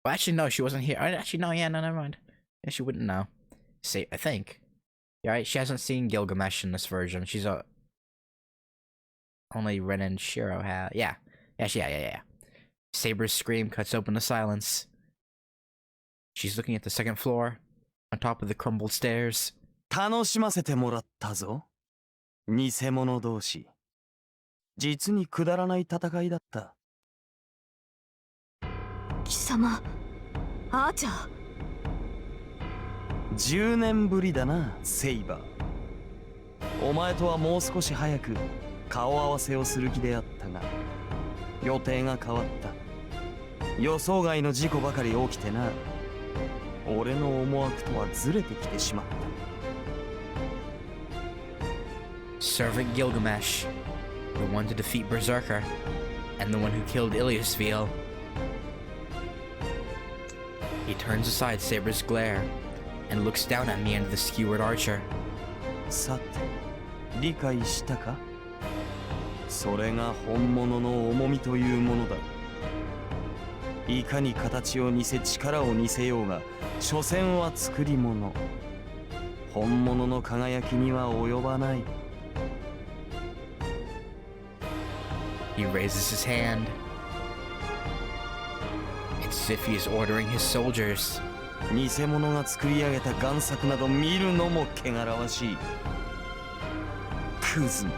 Well, actually, no, she wasn't here. Actually, no, yeah, no, never mind. Yeah, she wouldn't know. I think. Yeah, right, she hasn't seen Gilgamesh in this version. She's only Ren and Shiro have. Yeah. Yeah. Saber's scream cuts open the silence. She's looking at the second floor, on top of the crumbled stairs. 楽しませてもらったぞ。偽物同士。実にくだらない戦いだった。貴様、アーチャー。10年ぶりだな、セイバー。お前とはもう少し早く顔合わせをする気であったが、予定が変わった。予想外の事故ばかり起きてな。俺の思惑とはずれてきてしまった。Servant Gilgamesh, the one to defeat Berserker, and the one who killed Iliasviel. He turns aside Saber's glare and looks down at me and the skewered archer. さて、理解したか？それが本物の重みというものだ。いかに形を似せ力を似せようが、所詮は作り物。本物の輝きには及ばない。He raises his hand. It's as if he is ordering his soldiers. 偽物が作り上げた贋作など見るのも汚らわしい。クズめ、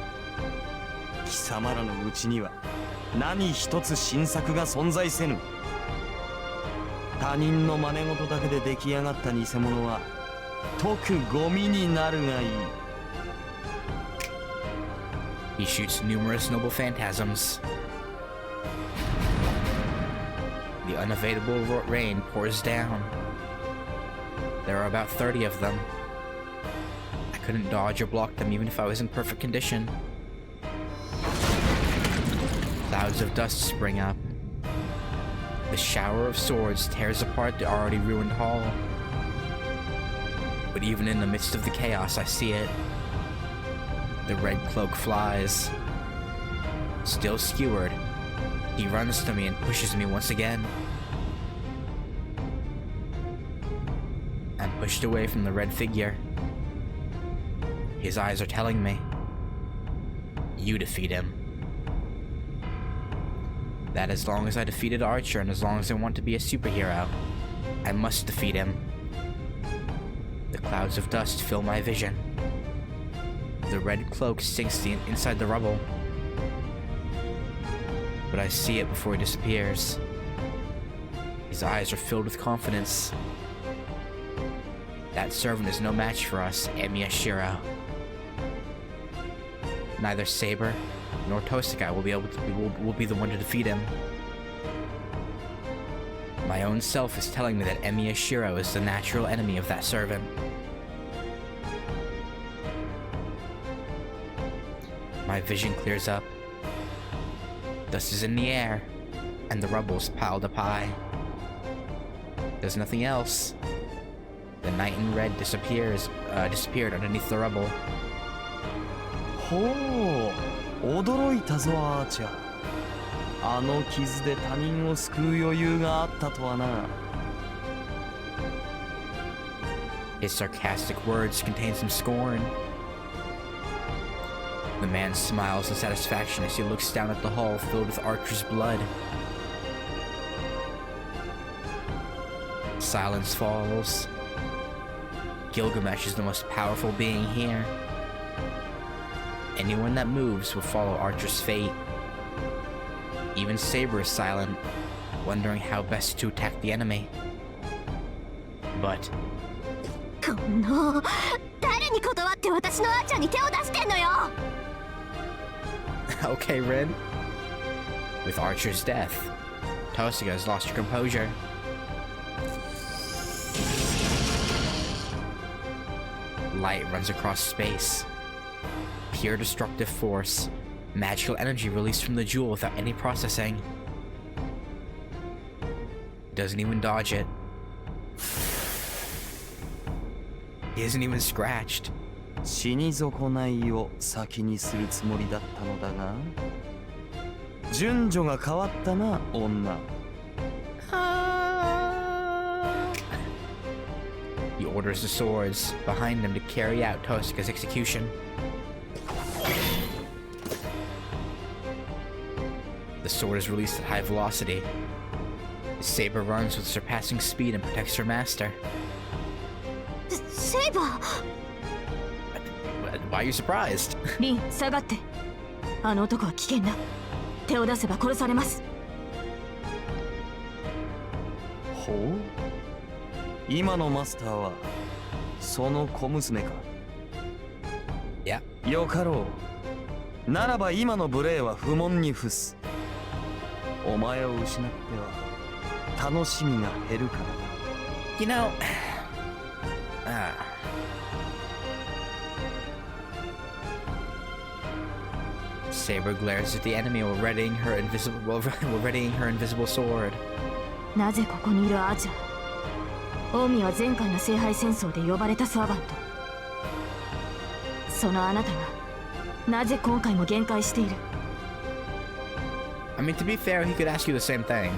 貴様らのうちには何一つ新作が存在せぬ。他人の真似事だけで出来上がった偽物は即ゴミになるがいい。He shoots numerous noble phantasms. The unavoidable rain pours down. There are about 30 of them. I couldn't dodge or block them even if I was in perfect condition. Clouds of dust spring up. The shower of swords tears apart the already ruined hall. But even in the midst of the chaos, I see it. The red cloak flies. Still skewered, he runs to me and pushes me once again. I'm pushed away from the red figure. His eyes are telling me, you defeat him. That as long as I defeated Archer and as long as I want to be a superhero, I must defeat him. The clouds of dust fill my vision. The red cloak sinks inside the rubble. But I see it before it disappears. His eyes are filled with confidence. That servant is no match for us, Emiyashiro. Neither Saber nor Tosakai will be the one to defeat him. My own self is telling me that Emiyashiro is the natural enemy of that servant. My vision clears up. Dust is in the air, and the rubble's piled up high. There's nothing else. The knight in red disappeared underneath the rubble. ほう、驚いたぞアーチャー。あの傷で他人を救う余裕があったとはな。His sarcastic words contain some scorn. The man smiles in satisfaction as he looks down at the hall filled with Archer's blood. Silence falls. Gilgamesh is the most powerful being here. Anyone that moves will follow Archer's fate. Even Saber is silent, wondering how best to attack the enemy. But この誰に断って私のアーチャーに手を出してんのよ。 okay, Rin. With Archer's death, Tosaga has lost her composure. Light runs across space. Pure destructive force. Magical energy released from the jewel without any processing. Doesn't even dodge it. He isn't even scratched. 死に損ないを先にするつもりだったのだが、順序が変わったな、女。He orders the swords behind him to carry out Tosaga's execution. The sword is released at high velocity. His saber runs with surpassing speed and protects her master. セイバー。 Why are you surprised? リン、下がって。あの男は危険だ。手を出せば殺されます。ほう、今のマスターはその小娘か。いや、よかろう。ならば今の無礼は不問に付す。お前を失っては楽しみが減るから。You know, Saber glares at the enemy while readying her invisible sword. なぜここにいるアーチャー。近江は前回の聖杯戦争で呼ばれたサーバント。そのあなたがなぜ今回も限界している。 I mean, to be fair, he could ask you the same thing.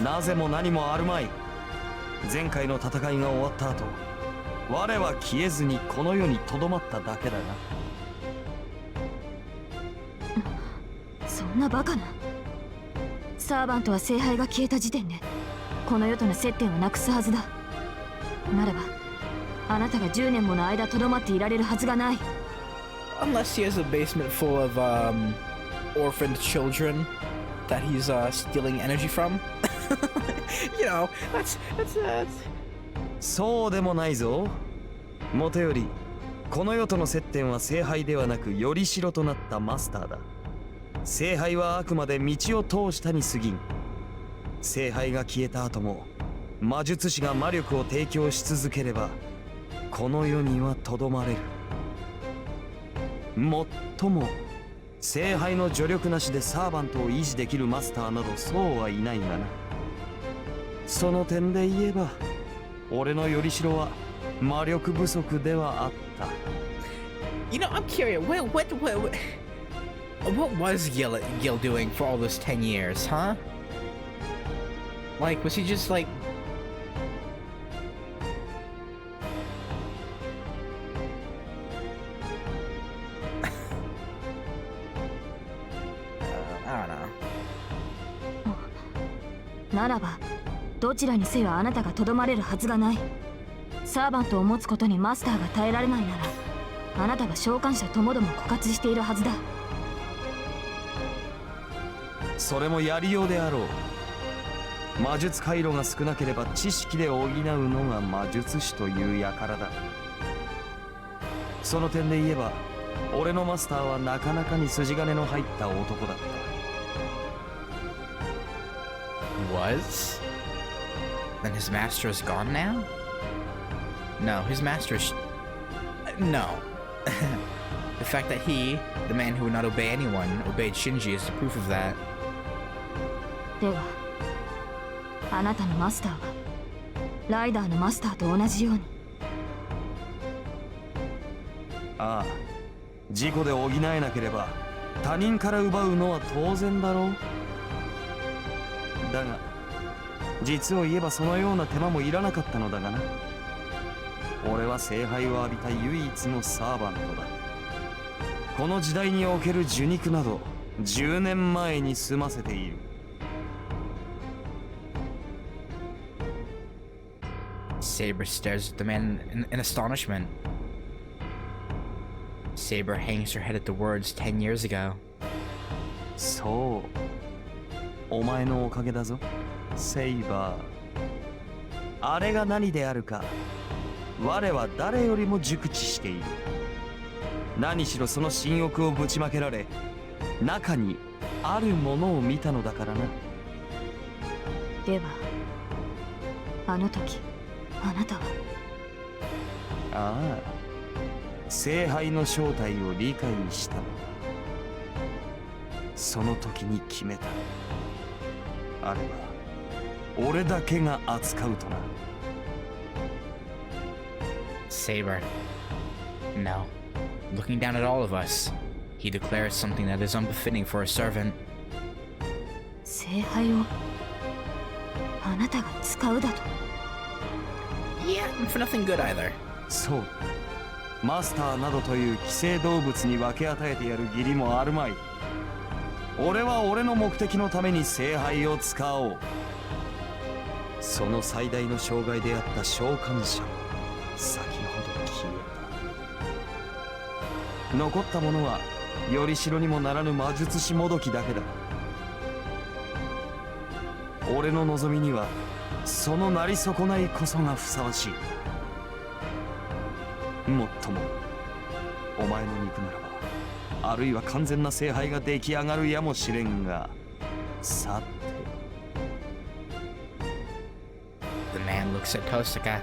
なぜも何もあるまい。前回の戦いが終わった後、我は消えずにこの世に留まっただけだな。そんなバカな。サーバントは聖杯が消えた時点でこの世との接点をなくすはずだ。ならばあなたが10年もの間留まっていられるはずがない。 Unless he has a basement full of orphaned children that he's stealing energy from. You know, that's そうでもないぞ。もとよりこの世との接点は聖杯ではなくよりしろとなったマスターだ。聖杯はあくまで道を通したに過ぎん。聖杯が消えた後も魔術師が魔力を提供し続ければこの世にはとどまれる。もっとも聖杯の助力なしでサーバントを維持できるマスターなどそうはいないがな。その点で言えば俺のよりしろは魔力不足ではあった。 You know, I'm curious. What was Gil doing for all those 10 years, huh? Like, was he just like... I don't know. ならばどちらにせよあなたがとどまれるはずがない。サーバントを持つことにマスターが耐えられないならあなたは召喚者ともども枯渇しているはずだ。それもやりようであろう。魔術回路が少なければ知識で補うのが魔術師という輩だ。その点で言えば俺のマスターはなかなかに筋金の入った男だった。 Was? Then his master is gone now? No, his master is... No. The fact that he, the man who would not obey anyone, obeyed Shinji is the proof of that. ではあなたのマスターはライダーのマスターと同じように。ああ、事故で補えなければ他人から奪うのは当然だろう。だが実を言えばそのような手間もいらなかったのだがな。俺は聖杯を浴びた唯一のサーバントだ。この時代における受肉など10年前に済ませている。Saber stares at the man in astonishment. Saber hangs her head at the words 10 years ago. そう、お前のおかげだぞ、セイバー。あれが何であるか我は誰よりも熟知している。何しろその心欲をぶちまけられ中にあるものを見たのだからな。ではあの時あなたは。ああ、聖杯の正体を理解したの。その時に決めた。あれは俺だけが扱うとな。Saber. No. Looking down at all of us, he declares something that is unbefitting for a servant. 聖杯をあなたが使うだと。Yeah, for nothing good either. そう、マスターなどという寄生動物に分け与えてやる義理もあるまい。俺は俺の目的のために聖杯を使おう。その最大の障害であった召喚者先ほど消えた。残ったものはより代にもならぬ魔術師もどきだけだ。俺の望みにはそのなり損ないこそがふさわしい。もっともお前の肉ならばあるいは完全な聖杯が出来上がるやもしれんが、さて。 The man looks at Tosaka.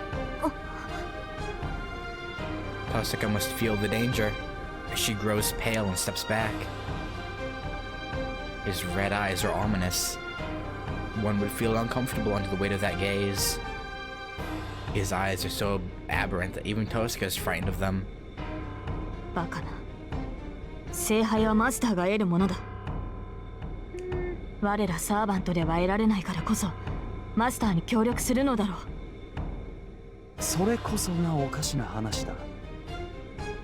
Tosaka must feel the danger as she grows pale and steps back. His red eyes are ominous. One would feel uncomfortable under the weight of that gaze. His eyes are so aberrant that even Tosaka is frightened of them. バカな。聖杯はマスターが得るものだ。我らサーバントでは得られないからこそマスターに協力するのだろう。それこそがおかしな話だ。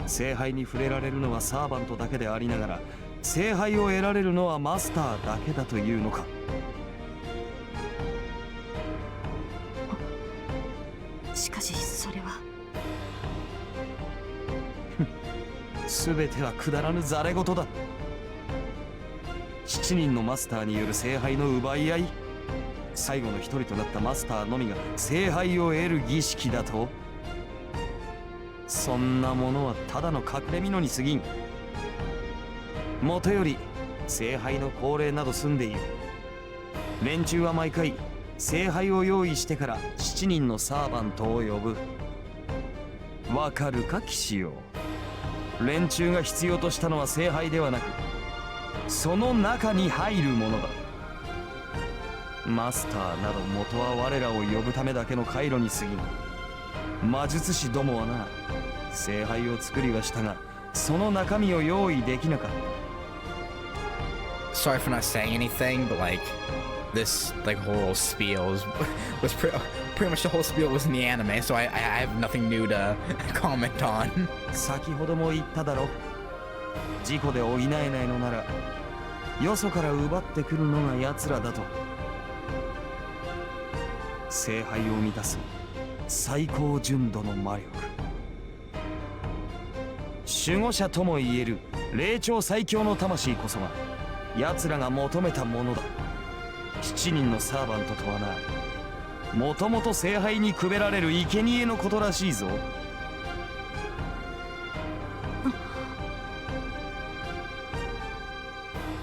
聖杯に触れられるのはサーバントだけでありながら聖杯を得られるのはマスターだけだというのか。しかしそれは全てはくだらぬざれ言だ。7人のマスターによる聖杯の奪い合い、最後の一人となったマスターのみが聖杯を得る儀式だと。そんなものはただの隠れ蓑に過ぎん。もとより聖杯の恒例など済んでいる。連中は毎回聖杯を用意してから7人のサーバントを呼ぶ。わかるか騎士よ。連中が必要としたのは聖杯ではなくその中に入るものだ。マスターなど元は我らを呼ぶためだけの回路に過ぎん。魔術師どもはな、聖杯を作りはしたがその中身を用意できなかった。 Sorry for not saying anything, but like this whole spiel was pretty much the whole spiel was in the anime, so I have nothing new to comment on. 先ほども言っただろ。事故で補えないのならよそから奪ってくるのが奴らだと。聖杯を満たす最高純度の魔力、守護者ともいえる霊長最強の魂こそが奴らが求めたものだ。7人のサーバントとはな、もともと聖杯にくべられる生贄のことらしいぞ。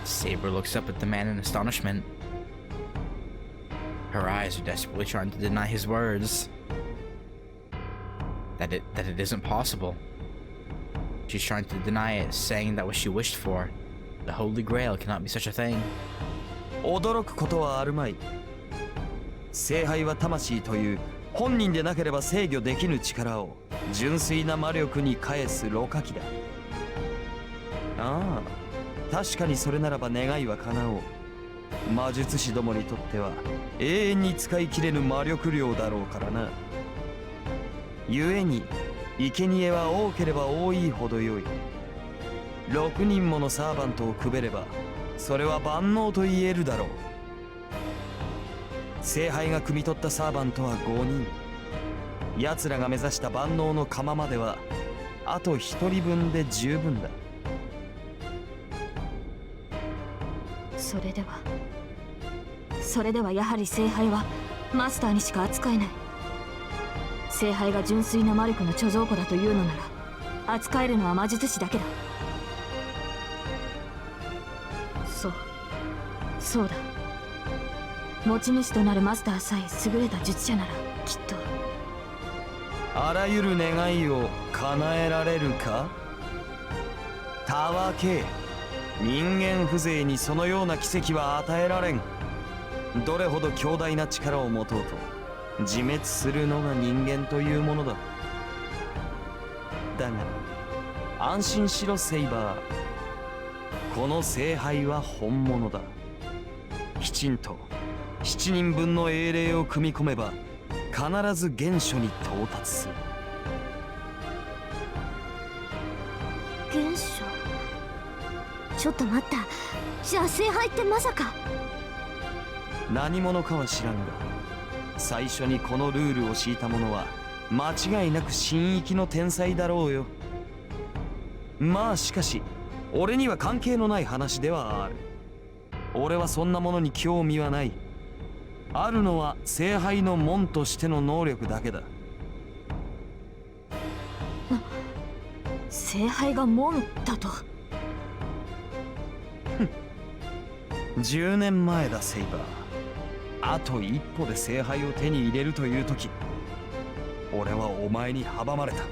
Saber looks up at the man in astonishment. Her eyes are desperately trying to deny his words. That it isn't possible. She's trying to deny it, saying that what she wished for, the Holy Grail, cannot be such a thing. 驚くことはあるまい。聖杯は魂という本人でなければ制御できぬ力を純粋な魔力に返すろ過器だ。ああ、確かにそれならば願いは叶おう。魔術師どもにとっては永遠に使い切れぬ魔力量だろうからな。故に生贄は多ければ多いほどよい。6人ものサーバントをくべればそれは万能と言えるだろう。聖杯が汲み取ったサーバントは5人。奴らが目指した万能の釜まではあと1人分で十分だ。それではやはり聖杯はマスターにしか扱えない。聖杯が純粋な魔力の貯蔵庫だというのなら扱えるのは魔術師だけだ。そうだ。持ち主となるマスターさえ優れた術者ならきっとあらゆる願いを叶えられるか。たわけ、人間風情にそのような奇跡は与えられん。どれほど強大な力を持とうと自滅するのが人間というものだ。だが安心しろセイバー、この聖杯は本物だ。きちんと7人分の英霊を組み込めば必ず原初に到達する。原初？ちょっと待った。じゃあ聖杯ってまさか。何者かは知らんが、最初にこのルールを敷いた者は間違いなく神域の天才だろうよ。まあしかし俺には関係のない話ではある。俺はそんなものに興味はない。あるのは聖杯の門としての能力だけだ。聖杯が門だと。10年前だセイバー。あと一歩で聖杯を手に入れるという時、俺はお前に阻まれた。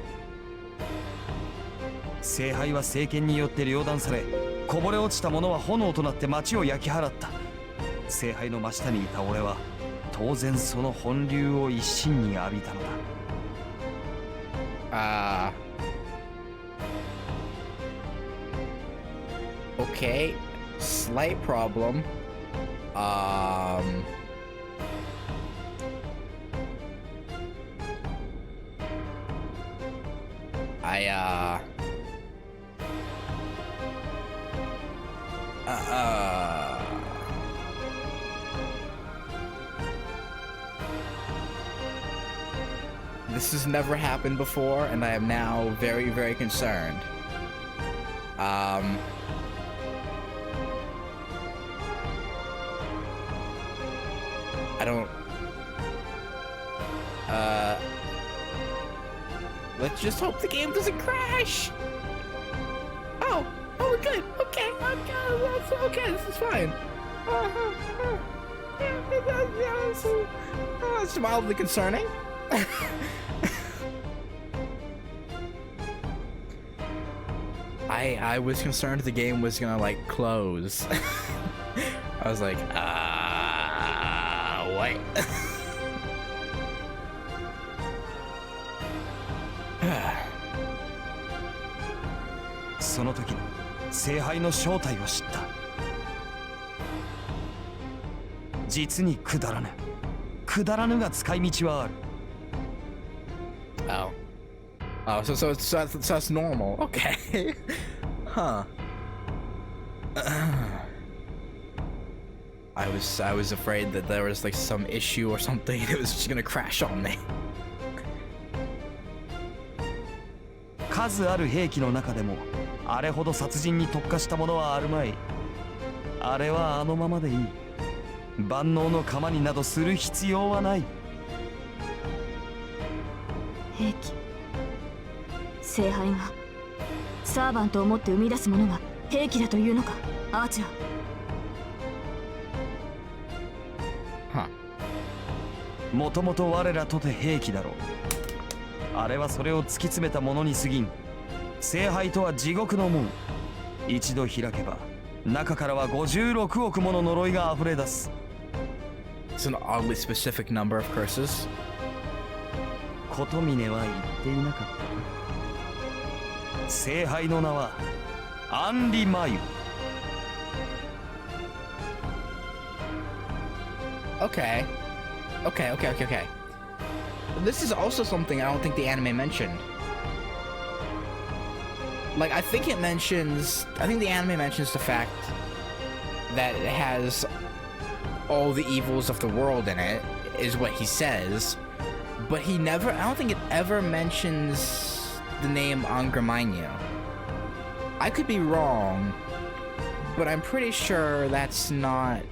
聖杯は聖剣によって両断され、こぼれ落ちた者は炎となって町を焼き払った。聖杯の真下にいた俺は当然その本流を一身に浴びたのだ。Okay, slight problem. This has never happened before, and I am now very, very concerned. I don't... Let's just hope the game doesn't crash! Oh, we're good. Okay, okay, this is fine. It's mildly concerning. I was concerned the game was gonna like close. I was like, what? その時に聖杯の正体を知った。実にくだらぬが使い道はある。So that's normal. Okay. Huh. I was afraid that there was like some issue or something. It was just gonna crash on me. 数ある兵器の中でもあれほど殺人に特化したものはあるまい。あれはあのままでいい。万能の釜になどする必要はない。兵器、聖杯がサーバントをもって生み出すものが兵器だというのか、アーチャー。もともと我らとて兵器だろう。あれはそれを突き詰めたものに過ぎん。聖杯とは地獄の門。一度開けば中からは56億もの呪いが溢れ出す。 It's an oddly specific number of curses. 琴峰は言っていなかった。聖杯の名はアンリ・マユ。 Okay. Okay. This is also something I don't think the anime mentioned. Like, I think the anime mentions the fact that it has all the evils of the world in it, is what he says. But I don't think it ever mentions the name Angramanyu. I could be wrong, but I'm pretty sure that's not...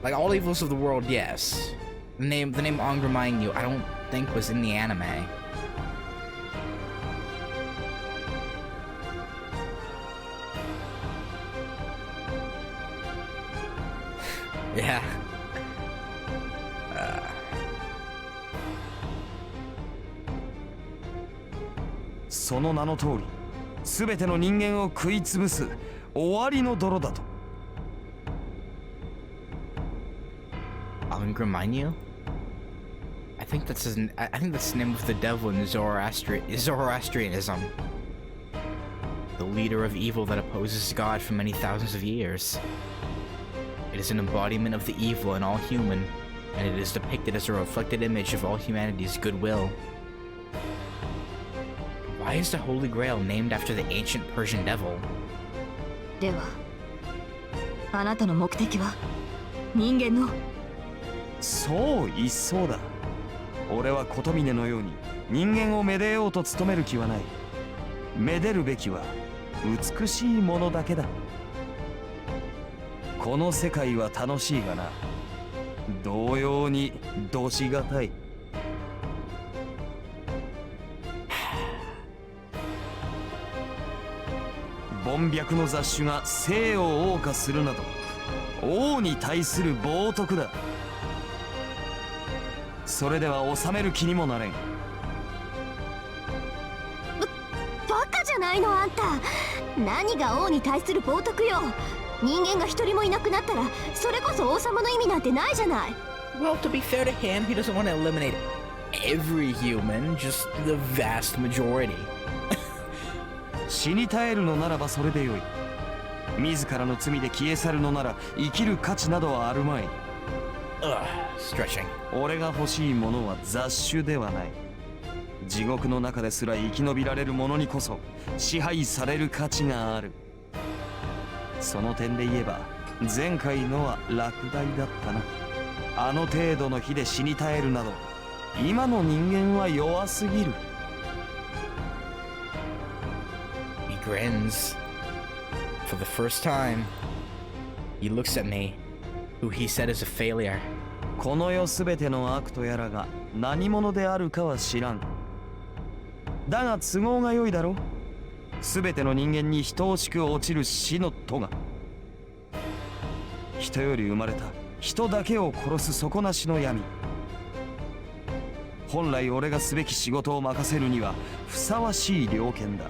Like, all evils of the world, yes. The name Angramanyu, I don't think was in the anime. Yeah. その名の通り、すべての人間を食い潰す終わりの泥だと。Angramanyu? I think that's the name of the devil in Zoroastrianism. The leader of evil that opposes God for many thousands of years. It is an embodiment of the evil in all human, and it is depicted as a reflected image of all humanity's goodwill. Why is the Holy Grail named after the ancient Persian devil? では、あなたの目的は人間の。そう一層だ。俺は琴峰のように人間をめでようと努める気はない。めでるべきは美しいものだけだ。この世界は楽しいがな、同様にどしがたい。凡白の雑種が生を謳歌するなど、王に対する冒涜だ。それでは治める気にもなれん。バカじゃないのあんた。何が王に対する冒涜よ。人間が一人もいなくなったらそれこそ王様の意味なんてないじゃない。 Well, to be fair to him, he doesn't want to eliminate every human, just the vast majority. 死に絶えるのならばそれでよい。自らの罪で消え去るのなら生きる価値などはあるまい。Stretching. 俺が欲しいものは雑種ではない。地獄の中ですら生き延びられる者にこそ支配される価値がある。その点で言えば前回のは落第だったな。あの程度の火で死に絶えるなど今の人間は弱すぎる。 He grins. For the first time, he looks at me, who he said is a failure. この世すべての悪とやらが何者であるかは知らん。だが都合が良いだろ。すべての人間に等しく落ちる死の戸が。人より生まれた人だけを殺す底なしの闇。本来俺がすべき仕事を任せるにはふさわしい猟犬だ。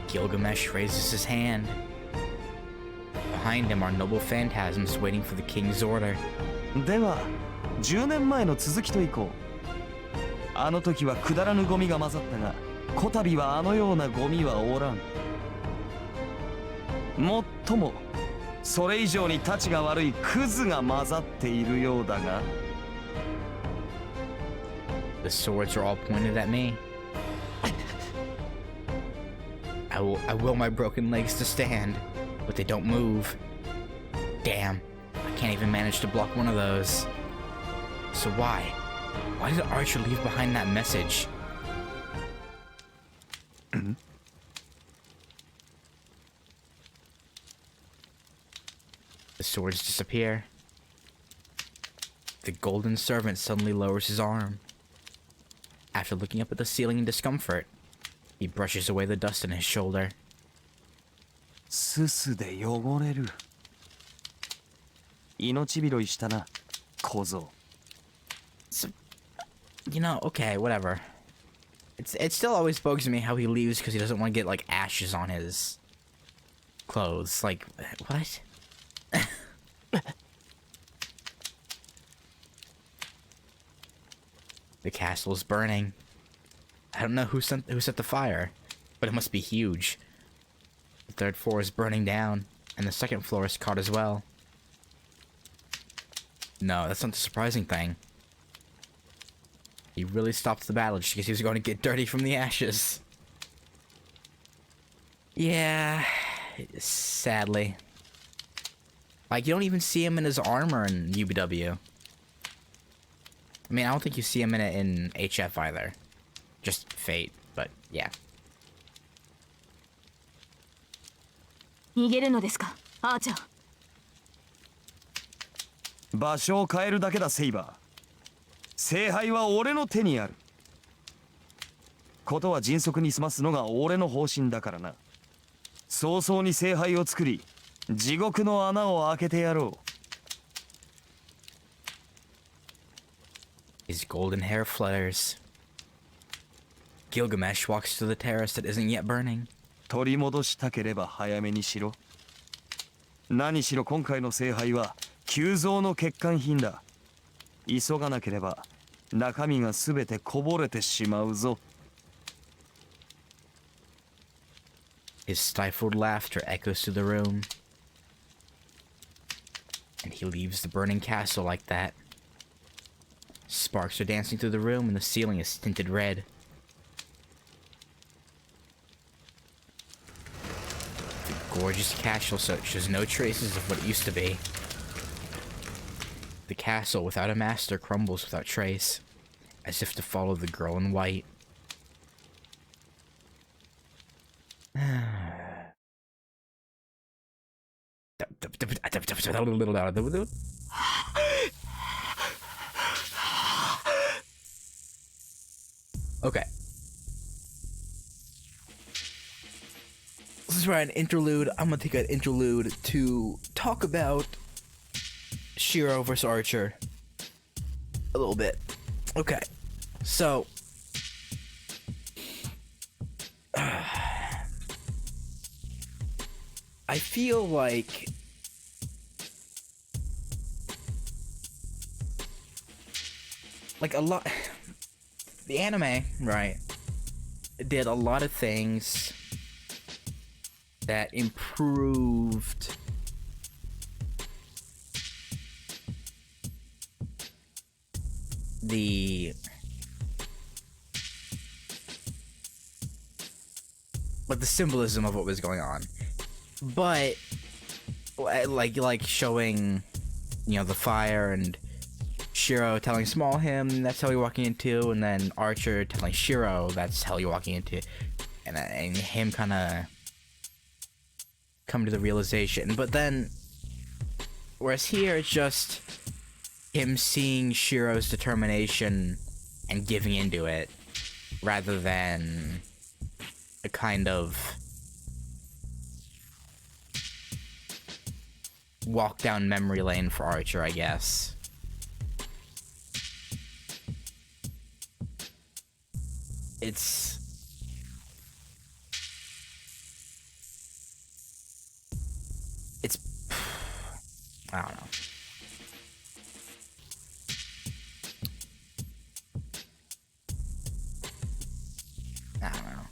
Gilgamesh raises his hand. Behind him are noble phantasms waiting for the king's order. では10年前の続きといこう。あの時はくだらぬゴミが混ざったが、こたびはあのようなゴミはおらん。もっともそれ以上にたちが悪いクズが混ざっているようだが。 The swords are all pointed at me. I will my broken legs to stand, but they don't move. Damn, I can't even manage to block one of those. So why? Why did Archer leave behind that message? The swords disappear. The golden servant suddenly lowers his arm. After looking up at the ceiling in discomfort, he brushes away the dust on his shoulder. すすで汚れる。命拾いしたな、小僧。So, you know, okay, whatever. It still always bugs me how he leaves because he doesn't want to get, like, ashes on his clothes. Like, what? The castle is burning. I don't know who set the fire, but it must be huge. The third floor is burning down, and the second floor is caught as well. No, that's not the surprising thing. He really stopped the battle just because he was going to get dirty from the ashes. Yeah, sadly. Like, you don't even see him in his armor in UBW. I mean, I don't think you see him in it in HF either. Just Fate, but yeah. 逃げるのですか、アーチャー。場所を変えるだけだ、セイバー。聖杯は俺の手にある。ことは迅速に済ますのが俺の方針だからな。早々に聖杯を作り、地獄の穴を開けてやろう。His golden hair flutters. Gilgamesh walks to the terrace that isn't yet burning. 取り戻したければ早めにしろ。何しろ今回の聖杯は急増の欠陥品だ。急がなければ中身がすべてこぼれてしまうぞ。His stifled laughter echoes through the room. And he leaves the burning castle like that. Sparks are dancing through the room and the ceiling is tinted red. The gorgeous castle shows no traces of what it used to be. The castle without a master crumbles without trace, as if to follow the girl in white. Okay. This is right, an interlude. I'm gonna take an interlude to talk about Shiro vs. Archer a little bit. Okay, so I feel like a lot, the anime, right, did a lot of things that improved the symbolism of what was going on, but like showing, you know, the fire and Shiro telling Small him that's hell you're walking into, and then Archer telling Shiro that's hell you're walking into, and him kind of come to the realization. But then, whereas here it's just him seeing Shiro's determination and giving into it, rather than a kind of walk down memory lane for Archer, I guess. It's I don't know. I don't know.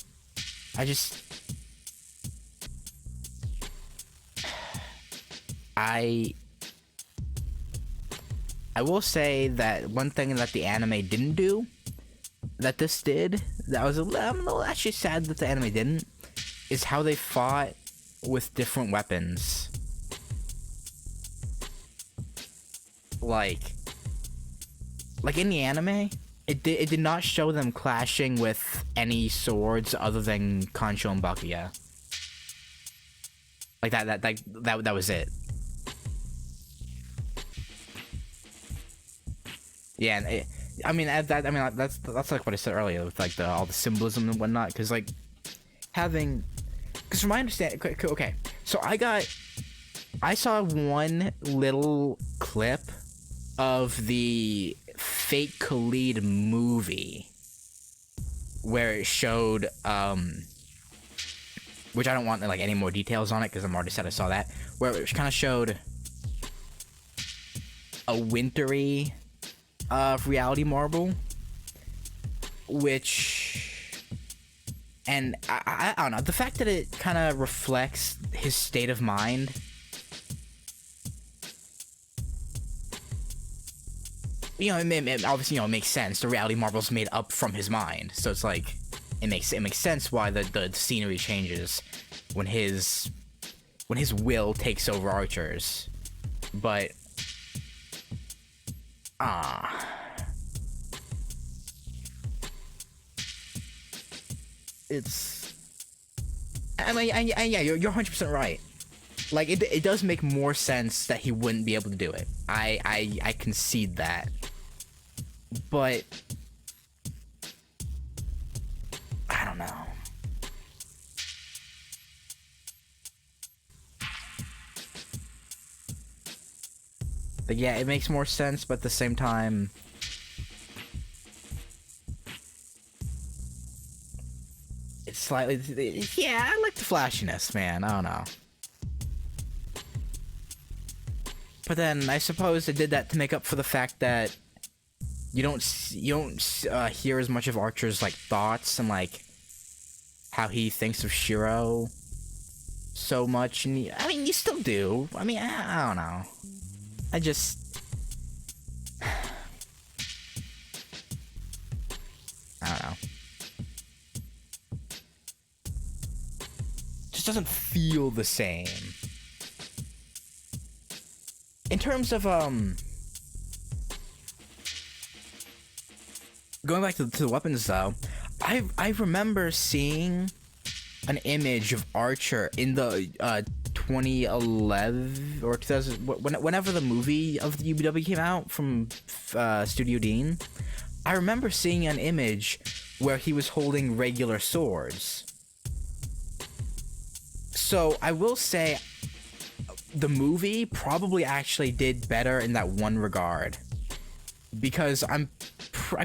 I will say that one thing that the anime didn't do, that this did, that I'm a little actually sad that the anime didn't, is how they fought with different weapons. Like in the anime, it did not show them clashing with any swords other than Kancho and Bakuya. Like that was it. Yeah, and I mean that's like what I said earlier with like all the symbolism and whatnot. Because like because from my understanding, okay, so I saw one little clip of the Fate Khalid movie where it showed which I don't want like any more details on it because I'm already said I saw that, where it kind of showed a wintry reality marble, which, and I don't know, the fact that it kind of reflects his state of mind, you know, it obviously, you know, it makes sense. The reality marble's made up from his mind, so it's like it makes sense why the scenery changes when his will takes over Archer's, but it's, I mean, yeah, you're 100% right. Like it does make more sense that he wouldn't be able to do it. I concede that, but I don't know. But yeah, it makes more sense, but at the same time, it's slightly, yeah, I like the flashiness, man. I don't know. But then I suppose they did that to make up for the fact that you don't hear as much of Archer's like thoughts and like how he thinks of Shiro so much, and I mean you still do. I mean I don't know. I just I don't know. Just doesn't feel the same. In terms of going back to the weapons though, I remember seeing an image of Archer in the 2011 or 2000, whenever the movie of the UBW came out from Studio Dean. I remember seeing an image where he was holding regular swords. So I will say the movie probably actually did better in that one regard, because I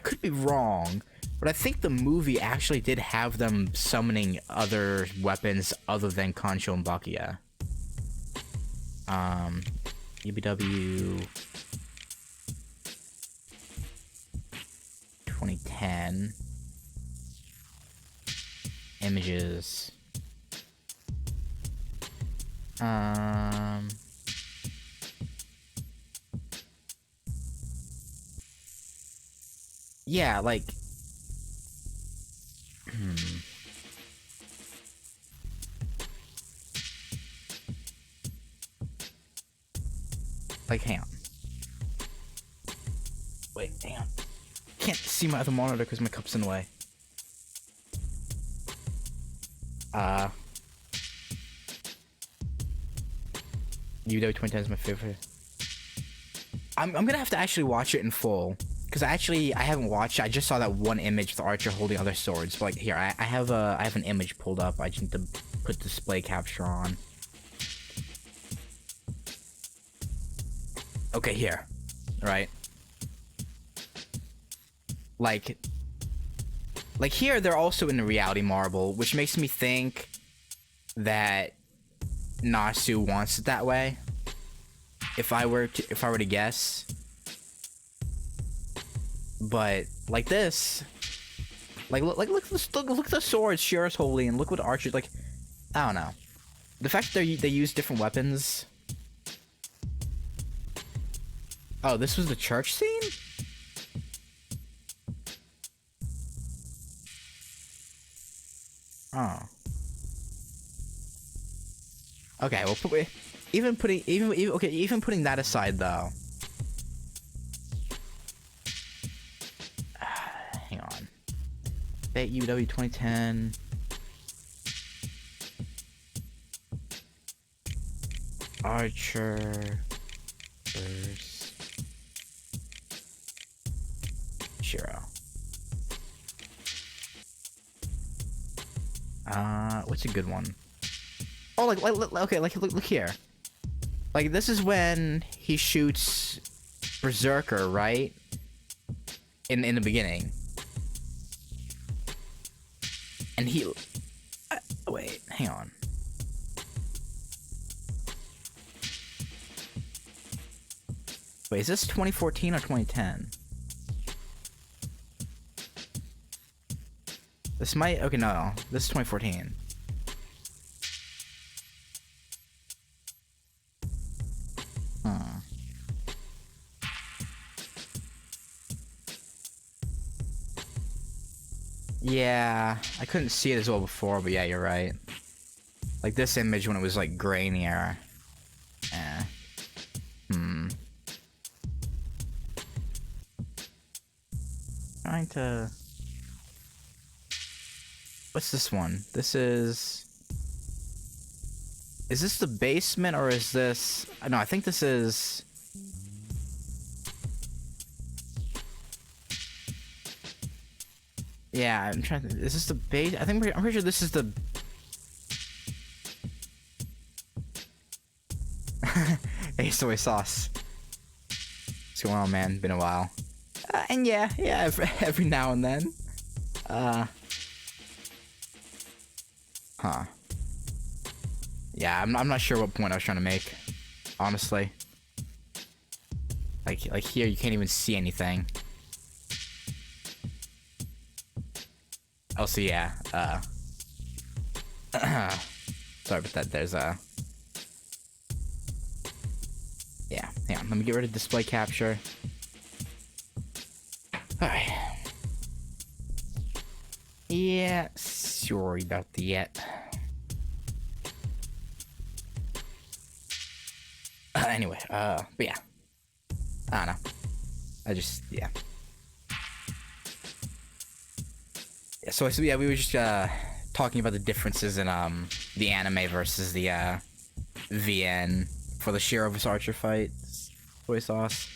could be wrong, but I think the movie actually did have them summoning other weapons other than Kancho and Bakuya. UBW 2010 images. Yeah, like like hang on. Wait, hang on. Can't see my other monitor because my cup's in the way. UBW 2010 is my favorite. I'm gonna have to actually watch it in full, because I haven't watched it. I just saw that one image with Archer holding other swords. But like here, I have an image pulled up. I just need to put display capture on. Okay, here. Right. Like here, they're also in the reality marble, which makes me think that Nasu wants it that way. If I were to guess. But like this, look at the swords Shiro's holding, and look what Archer's like. I don't know. The fact that they use different weapons. Oh, this was the church scene? Oh. Okay, well, even putting that aside though. Hang on. Fate UBW 2010. Archer versus Shiro. What's a good one? Oh, okay, look here. Like, this is when he shoots Berserker, right? In the beginning. And he... wait, hang on. Wait, is this 2014 or 2010? This might... okay, no. This is 2014. Huh. Yeah, I couldn't see it as well before, but yeah, you're right. Like this image when it was like grainier. Trying to... what's this one? This is... is this the basement or is this... no, I think this is... yeah, I'm trying to... is this the base? I'm pretty sure this is the... hey, soy sauce. What's going on, man? Been a while. And yeah, every now and then. Huh. Yeah, I'm not sure what point I was trying to make, honestly. Like here, you can't even see anything. Oh, so yeah, sorry about that, there's a... yeah, hang on, let me get rid of display capture. Alright. Yeah, sorry about that. Anyway, but yeah. I don't know. Yeah. Yeah, so yeah, we were just, talking about the differences in, the anime versus the, VN for the Shiro vs. Archer fight. Soy sauce.